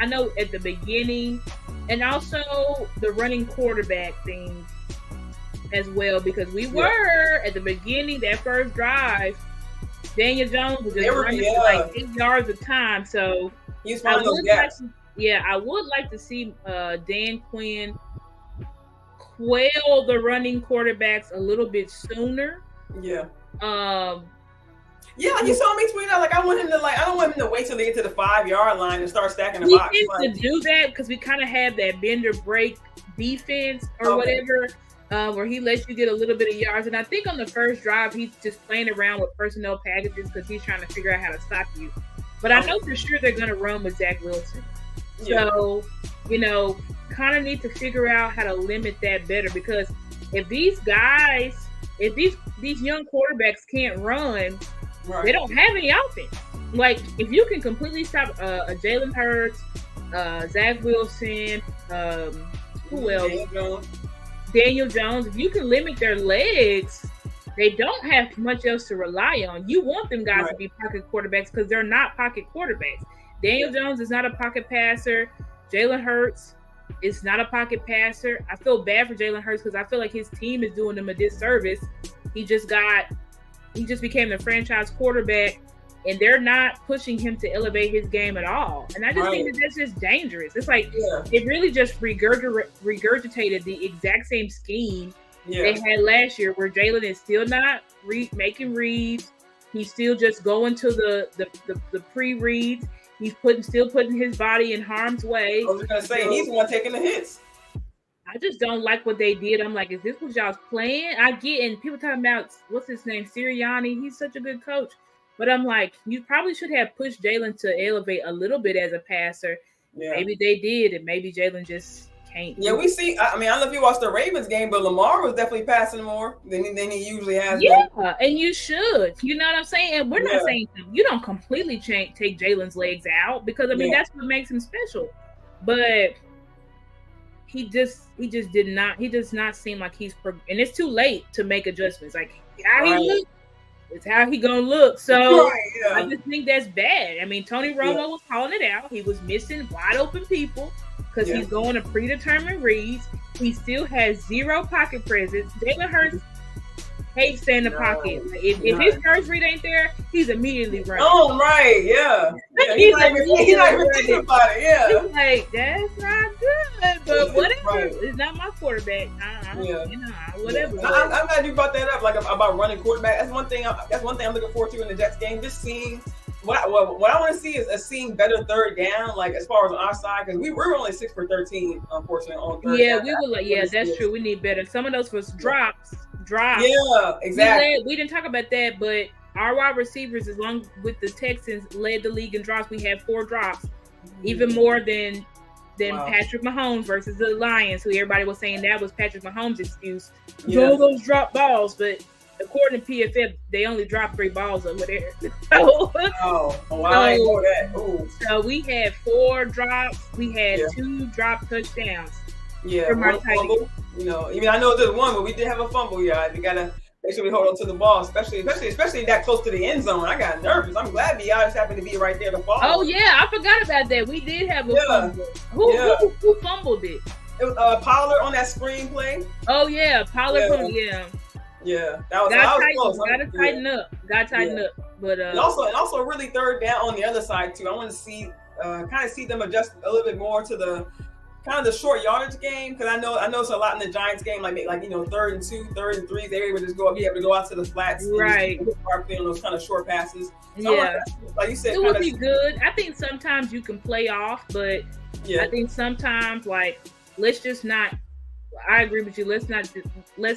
I know at the beginning, and also the running quarterback thing as well, because we were at the beginning that first drive. Daniel Jones was just running for like 8 yards a time, so I would like to see Dan Quinn quail the running quarterbacks a little bit sooner. Yeah. You saw me tweet out I don't want him to wait till they get to the 5-yard line and start stacking the box. He tends to do that because we kind of have that bender break defense or whatever. Where he lets you get a little bit of yards. And I think on the first drive, he's just playing around with personnel packages because he's trying to figure out how to stop you. But I know for sure they're going to run with Zach Wilson. So, kind of need to figure out how to limit that better, because if these guys, these young quarterbacks can't run, they don't have any offense. Like, if you can completely stop Jalen Hurts, Zach Wilson, who else? Daniel Jones, if you can limit their legs, they don't have much else to rely on. You want them guys to be pocket quarterbacks because they're not pocket quarterbacks. Daniel Jones is not a pocket passer. Jalen Hurts is not a pocket passer. I feel bad for Jalen Hurts because I feel like his team is doing him a disservice. He just became the franchise quarterback, and they're not pushing him to elevate his game at all. And I just think that's just dangerous. It's like it really just regurgitated the exact same scheme they had last year, where Jalen is still not making reads. He's still just going to the pre-reads. He's still putting his body in harm's way. I was going to say, he's the one taking the hits. I just don't like what they did. I'm like, is this what y'all's playing? I get, and people talking about, what's his name, Sirianni. He's such a good coach. But I'm like, you probably should have pushed Jalen to elevate a little bit as a passer. Yeah. Maybe they did, and maybe Jalen just can't. Yeah, we see. I mean, I don't know if you watched the Ravens game, but Lamar was definitely passing more than he usually has. Yeah, and you should. You know what I'm saying? And we're not saying you don't completely take Jalen's legs out, because I mean that's what makes him special. But he does not seem like he's and it's too late to make adjustments. Like how he looks. It's how he gonna look. So I just think that's bad. I mean, Tony Romo was calling it out. He was missing wide open people because he's going to predetermined reads. He still has zero pocket presence. Jalen Hurts hates staying in the pocket. If his first read ain't there, he's immediately running. Oh, right, he's not even thinking about it. Yeah, he's like, that's not good, but whatever. It's not my quarterback. Whatever. I'm glad you brought that up, like about running quarterback. That's one thing I'm looking forward to in the Jets game. Just seeing what I want to see is seeing better third down, like as far as on our side, because we were only 6 for 13, unfortunately, on third down. We were that's true. We need better. Some of those was drops. Yeah, exactly. We didn't talk about that, but our wide receivers, along with the Texans, led the league in drops. We had 4 drops, even more than Patrick Mahomes versus the Lions, who everybody was saying that was Patrick Mahomes' excuse. All those drop balls, but according to PFF, they only dropped 3 balls over there. I know that. So we had 4 drops. We had 2 drop touchdowns. Yeah, one fumble. Even I know there's one, but we did have a fumble. Yeah, we gotta make sure we hold on to the ball, especially that close to the end zone. I got nervous. I'm glad the odds happened to be right there to follow. Oh yeah, I forgot about that. We did have a fumble. Who fumbled it? It was Pollard on that screen play. Oh yeah, Pollard. Yeah, that was close. Gotta tighten up. But and also really third down on the other side too. I want to see kind of see them adjust a little bit more to the kind of the short yardage game, because I know it's a lot in the Giants game, like 3rd and 2, 3rd and 3, they would just be able to go out to the flats, right? And on those kind of short passes. So like you said, it would be good. I think sometimes you can play off, but I think sometimes let's just not. I agree with you. Let's not let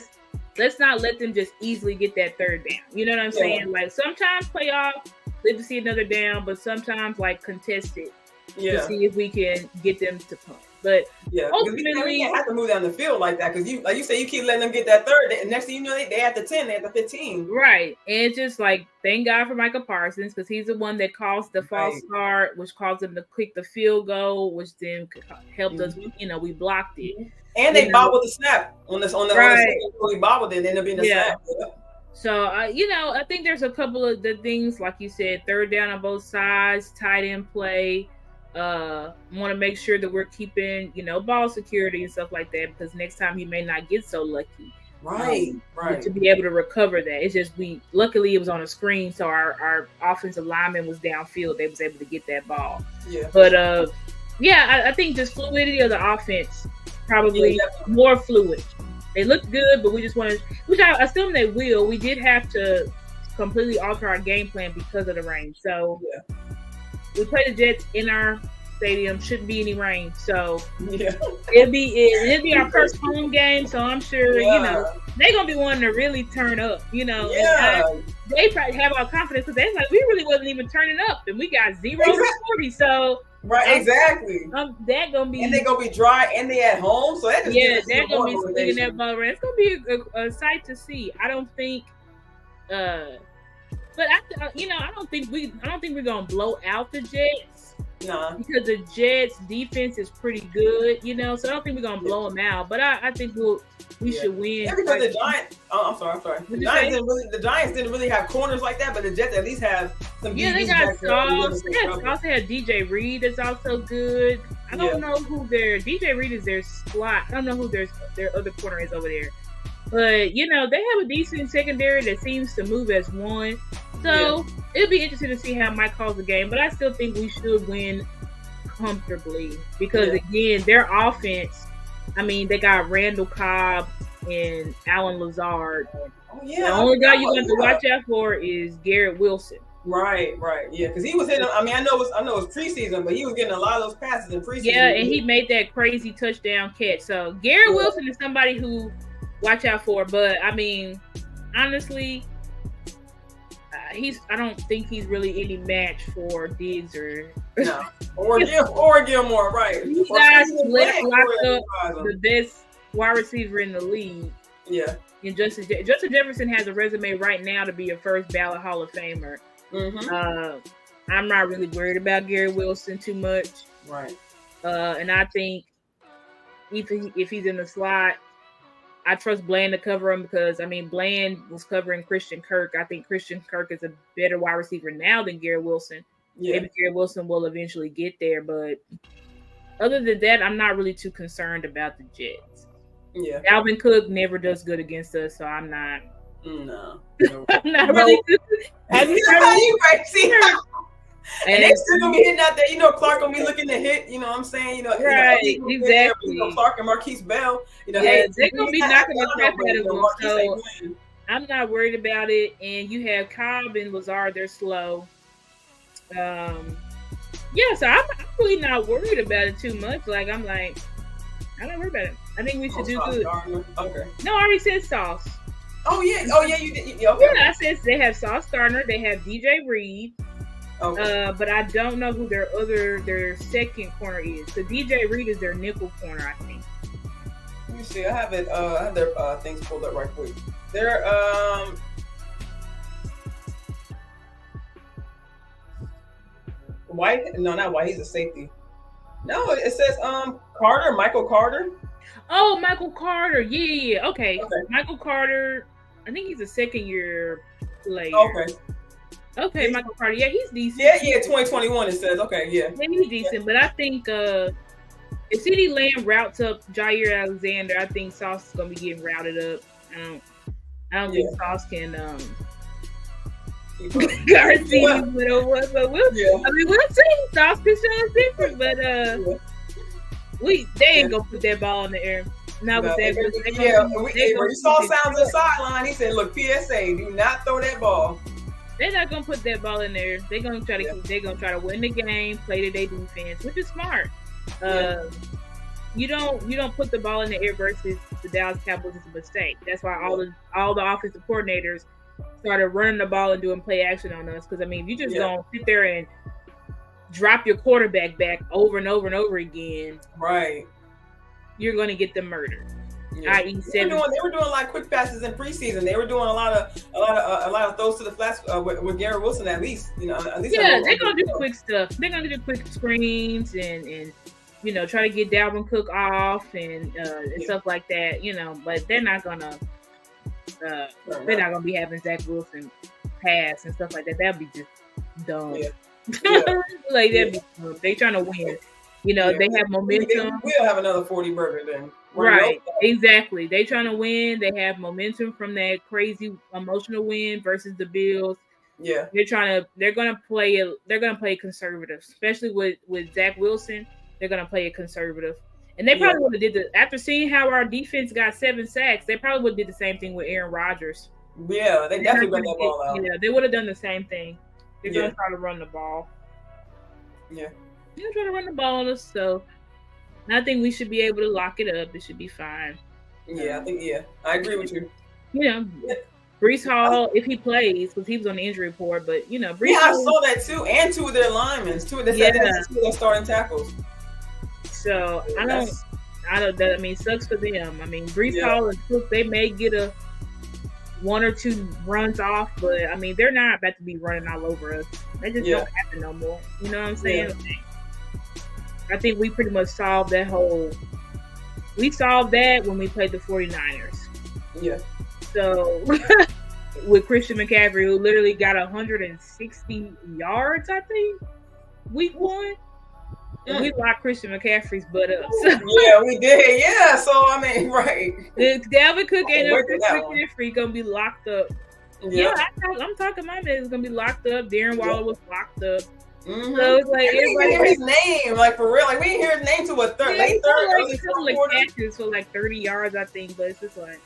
them just easily get that third down. You know what I'm saying? Like sometimes play off, live to see another down, but sometimes contest it. to see if we can get them to punt. But ultimately, we can't have to move down the field like that because like you say, you keep letting them get that third, and next thing you know, they at the 10, they at the 15. Right, and it's just like thank God for Michael Parsons because he's the one that caused the false start, which caused them to kick the field goal, which then helped us. We blocked it, and they bobbled the snap on the second we bobbled it, and ended up being a snap. So, I think there's a couple of the things, like you said, third down on both sides, tight end play. Want to make sure that we're keeping, ball security and stuff like that because next time he may not get so lucky. Right. To be able to recover that. It's just luckily it was on a screen, so our offensive lineman was downfield. They was able to get that ball. Yeah. But, I think just fluidity of the offense, probably more fluid. They look good, but we just want to, which I assume they will. We did have to completely alter our game plan because of the rain. So we play the Jets in our stadium. Shouldn't be any rain. So it'll be our first home game. So I'm sure, they're going to be wanting to really turn up, And they probably have our confidence because they're like, we really wasn't even turning up. And we got 0-40. So exactly. That gonna be, and they're gonna be dry, and they at home, so that just they're gonna be swinging that ball around. It's gonna be a sight to see. I don't think, but I don't think we're gonna blow out the Jets. Nah, because the Jets defense is pretty good, so I don't think we're gonna blow them out. But I think we should win. Yeah, because the Giants. I'm sorry. The Giants didn't really have corners like that, but the Jets at least have some. Yeah, they got Sauce. They also have DJ Reed. That's also good. I don't know who DJ Reed is their slot. I don't know who their other corner is over there. But they have a decent secondary that seems to move as one. So it'll be interesting to see how Mike calls the game. But I still think we should win comfortably because again, their offense. I mean, they got Randall Cobb and Alan Lazard. The only guy you're going to watch out for is Garrett Wilson. Right. Yeah, because he was hitting. I mean, I know it's preseason, but he was getting a lot of those passes in preseason. Yeah, and he made that crazy touchdown catch. So Garrett Wilson is somebody who watch out for. But I mean, honestly, I don't think he's really any match for Diggs or Gilmore, right? You guys locked up the best wide receiver in the league. Yeah. And Justin Jefferson has a resume right now to be a first ballot Hall of Famer. Mm-hmm. I'm not really worried about Gary Wilson too much. Right. And I think if he's in the slot, I trust Bland to cover him because, I mean, Bland was covering Christian Kirk. I think Christian Kirk is a better wide receiver now than Garrett Wilson. Yeah. Maybe Garrett Wilson will eventually get there, but other than that, I'm not really too concerned about the Jets. Yeah. Dalvin Cook never does good against us, so I'm not. No. I'm not really. Have you crazy? And they still gonna be hitting out there. Clark gonna be looking to hit. You know what I'm saying? Right, exactly. Clark and Marquise Bell. They're gonna be knocking the crap out of them. So I'm not worried about it. And you have Cobb and Lazard. They're slow. So I'm really not worried about it too much. I'm not worried about it. I think we should do good. Okay. No, I already said Sauce. Oh yeah, you did. Okay. Yeah, I said they have Sauce Gardner. They have DJ Reed. Okay. But I don't know who their second corner is. So DJ Reed is their nickel corner, I think. Let me see. I have it. I have their things pulled up right quick. They're White. No, not White. He's a safety. No, it says Carter. Michael Carter. Oh, Michael Carter. Yeah. Okay. Michael Carter. I think he's a second year player. Okay, Michael Carter. Yeah, he's decent. Yeah, 2021 it says. Okay, yeah. Yeah, he's decent. But I think if CeeDee Lamb routes up Jair Alexander, I think Sauce is gonna be getting routed up. I don't think Sauce can guard CeeDee with but we'll see. Sauce can show us different, but they ain't gonna put that ball in the air. Not with that. We saw sounds on the sideline. He said, "Look, PSA, do not throw that ball." They're not gonna put that ball in there. They're gonna try to they're gonna try to win the game, play to their defense, which is smart. You don't put the ball in the air versus the Dallas Cowboys is a mistake. That's why all the offensive coordinators started running the ball and doing play action on us. Because I mean, if you just don't sit there and drop your quarterback back over and over and over again, right, you're going to get them murdered. Yeah. They were doing like quick passes in preseason. They were doing a lot of throws to the flats with Garrett Wilson at least. At least they're gonna do quick stuff. They're gonna do quick screens and try to get Dalvin Cook off and stuff like that. But they're not gonna be having Zach Wilson pass and stuff like that. That'd be just dumb. Like that'd be dumb. They trying to win. They have momentum. We'll have another 40 burger then. Right, exactly. They trying to win. They have momentum from that crazy emotional win versus the Bills. Yeah, they're gonna play conservative, especially with Zach Wilson. They're gonna play it conservative, and they probably would have after seeing how our defense got 7 sacks. They probably would have did the same thing with Aaron Rodgers. Yeah, they definitely run that ball out. Yeah, they would have done the same thing. They're gonna try to run the ball. Yeah, they're trying to run the ball on us, so. I think we should be able to lock it up. It should be fine. Yeah, I agree with you. Breece Hall, if he plays, because he was on the injury report, but Breece I saw that too, and 2 of their linemen, 2 of their starting tackles. So I don't. That sucks for them. Breece Hall and Cook, they may get 1 or 2 runs off, but they're not about to be running all over us. They just don't happen no more. You know what I'm saying? Yeah. I think we pretty much solved that we solved that when we played the 49ers. Yeah. So with Christian McCaffrey, who literally got 160 yards, I think, week 1. And we locked Christian McCaffrey's butt up. So, yeah, we did. Yeah. So, right. Dalvin Cook and Christian McCaffrey going to be locked up. Yeah, I'm talking my man is going to be locked up. Darren Waller was locked up. Mm-hmm. So it's like everybody hear his name, like for real. Like we didn't hear his name to a late third, early fourth catches for like 30 yards, I think. But it's just like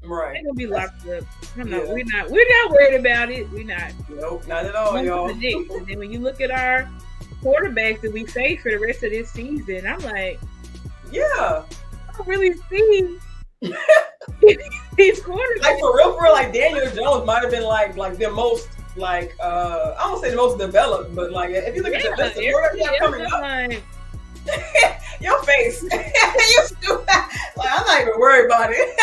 they're gonna be locked up. We're not worried about it. We're not. Nope, not at all, y'all. And then when you look at our quarterbacks that we face for the rest of this season, I'm like, I don't really see these quarterbacks. Like for real, like Daniel Jones might have been like the most. Like I won't say the most developed, but like if you look at the list of quarterbacks you have coming up, your face, you stupid. Like I'm not even worried about it.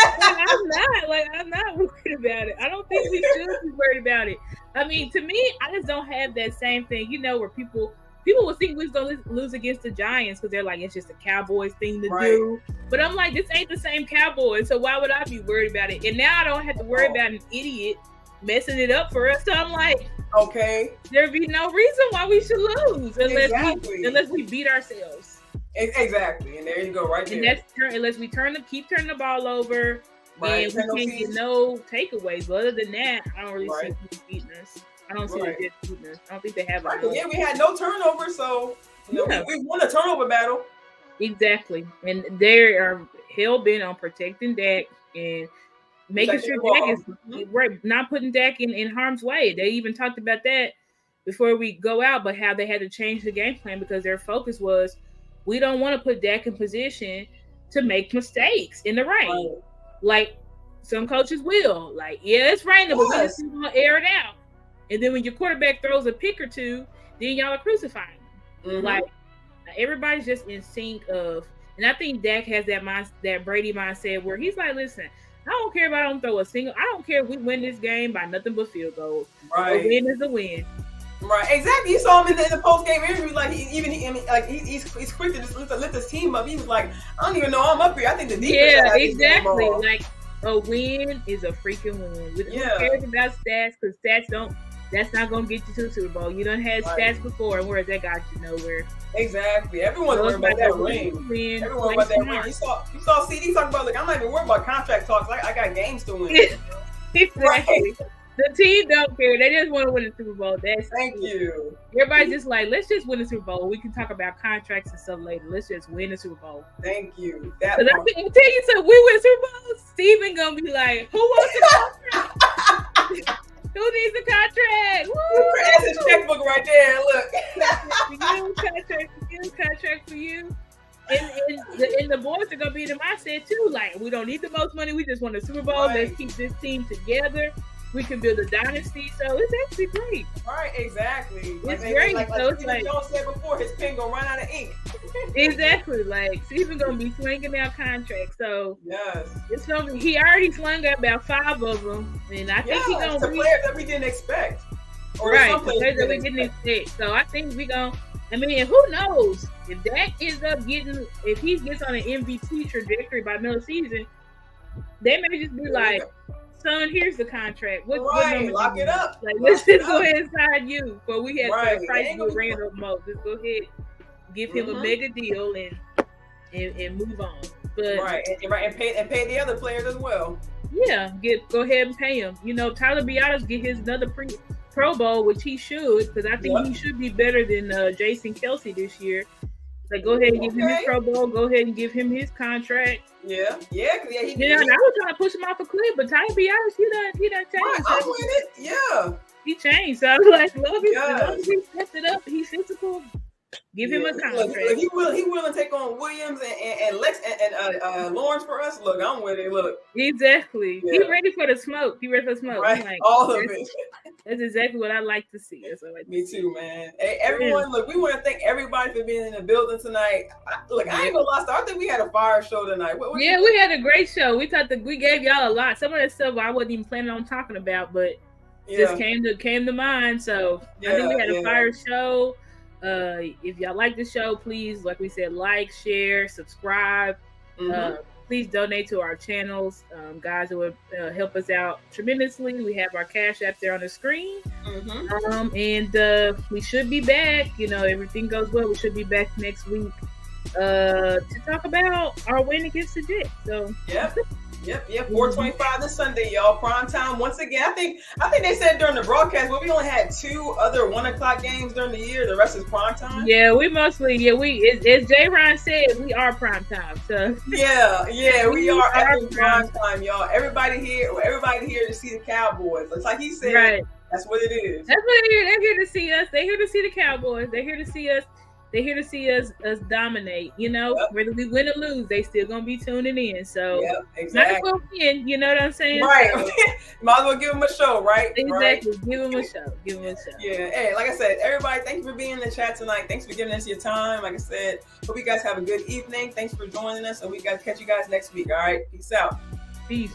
I'm not worried about it. I don't think we should be worried about it. To me, I just don't have that same thing. Where people would think we was gonna lose against the Giants because they're like it's just a Cowboys thing to do. But I'm like, this ain't the same Cowboys, so why would I be worried about it? And now I don't have to worry about an idiot messing it up for us. So I'm like, okay, there'd be no reason why we should lose unless we beat ourselves. Exactly, and there you go, right there. And that's unless we keep turning the ball over, and we can't get no takeaways. But other than that, I don't really see people beating us. I don't see them beating us. I don't think they have. Yeah, we had no turnover, so we won a turnover battle. Exactly, and they are hell bent on protecting Dak and making sure Dak is not putting Dak in harm's way. They even talked about that before we go out, but how they had to change the game plan because their focus was we don't want to put Dak in position to make mistakes in the rain. Like some coaches will. Like, it's raining, but we're just going to air it out. And then when your quarterback throws a pick or two, then y'all are crucifying him. Mm-hmm. Like everybody's just in sync of, and I think Dak has that Brady mindset where he's like, listen, I don't care if I don't throw a single. I don't care if we win this game by nothing but field goals. Right. A win is a win. Right. Exactly. You saw him in the post game interview. Like he's quick to just lift his team up. He was like, I don't even know I'm up here. I think the defense. Yeah, exactly. Like a win is a freaking win. Who cares about stats? Because stats don't. That's not going to get you to the Super Bowl. You done had stats before, and where that got you nowhere. Exactly. Everyone's worried about that ring. Everyone's about that ring. You saw CD talking about, like, I'm not even worried about contract talks. I got games to win. Exactly. Right. The team don't care. They just want to win the Super Bowl. Thank you. Everybody's just like, let's just win the Super Bowl. We can talk about contracts and stuff later. Let's just win the Super Bowl. Thank you. Because I can tell you something. We win Super Bowl. Steven gonna be like, who wants the contract? Who needs a contract? Woo! That's his checkbook right there. Look. Contract for you. And the boys are gonna be in the mindset too. Like, we don't need the most money. We just want a Super Bowl. Let's keep this team together. We can build a dynasty. So it's actually great. Right, exactly. It's great. Like so it's Stephen Jones said before, his pen gonna run out of ink. Exactly. Like Stephen gonna be swinging out contracts. So yes, it's gonna be, he already slung out about 5 of them, and I think he's gonna be players that we didn't expect. Or right, players that we didn't expect. So I think we gonna. I mean, who knows if Dak ends up getting, if he gets on an MVP trajectory by middle season, they may just be like, son, here's the contract. What lock it up. Like, let's just go ahead and sign you. But we had to price with Randall Moss. Just go ahead, give him a mega deal and move on. But and pay the other players as well. Yeah, go ahead and pay him. You know, Tyler Biadasz get his another Pro Bowl, which he should, because I think he should be better than Jason Kelsey this year. Like, go ahead and give him his Pro Bowl. Go ahead and give him his contract. Yeah. I was trying to push him off a cliff, but Tyler Biadasz, he done changed. I'm with it. Yeah. He changed. So I was like, love it. He stepped it up. He's physical. Give him a contract. Look, he willing to take on Williams and Lex and Lawrence for us. Look, I'm with it. Look. Exactly. Yeah. He ready for the smoke. Right. Like, all of it. That's exactly what I like to see. Me too, man. Hey, everyone, look, we want to thank everybody for being in the building tonight. I ain't gonna lie, I think we had a fire show tonight. We had a great show. We gave y'all a lot. Some of that stuff I wasn't even planning on talking about, but just came to mind. So I think we had a fire show. If y'all like the show, please, like we said, like, share, subscribe. Please donate to our channels. Guys, it would help us out tremendously. We have our Cash App there on the screen. And we should be back. You know, everything goes well. We should be back next week to talk about our win against the Jets. So Yep. 4:25 this Sunday, y'all. Prime time once again. I think they said during the broadcast, we only had 2 other 1:00 games during the year. The rest is prime time. Yeah, we mostly as J. Ryan said, we are prime time. So yeah, we are at prime time, y'all. Everybody here to see the Cowboys. It's like he said. Right. That's what it is. That's what they're here. They're here to see us. They're here to see the Cowboys. They're here to see us. They're here to see us dominate, you know, whether we win or lose, they still gonna be tuning in. So exactly. Might as well win, you know what I'm saying? Right. So, might as well give them a show, right? Exactly. Right? Give them a show. Yeah. Hey, like I said, everybody, thank you for being in the chat tonight. Thanks for giving us your time. Like I said, hope you guys have a good evening. Thanks for joining us, and we got to catch you guys next week. All right. Peace out. Peace.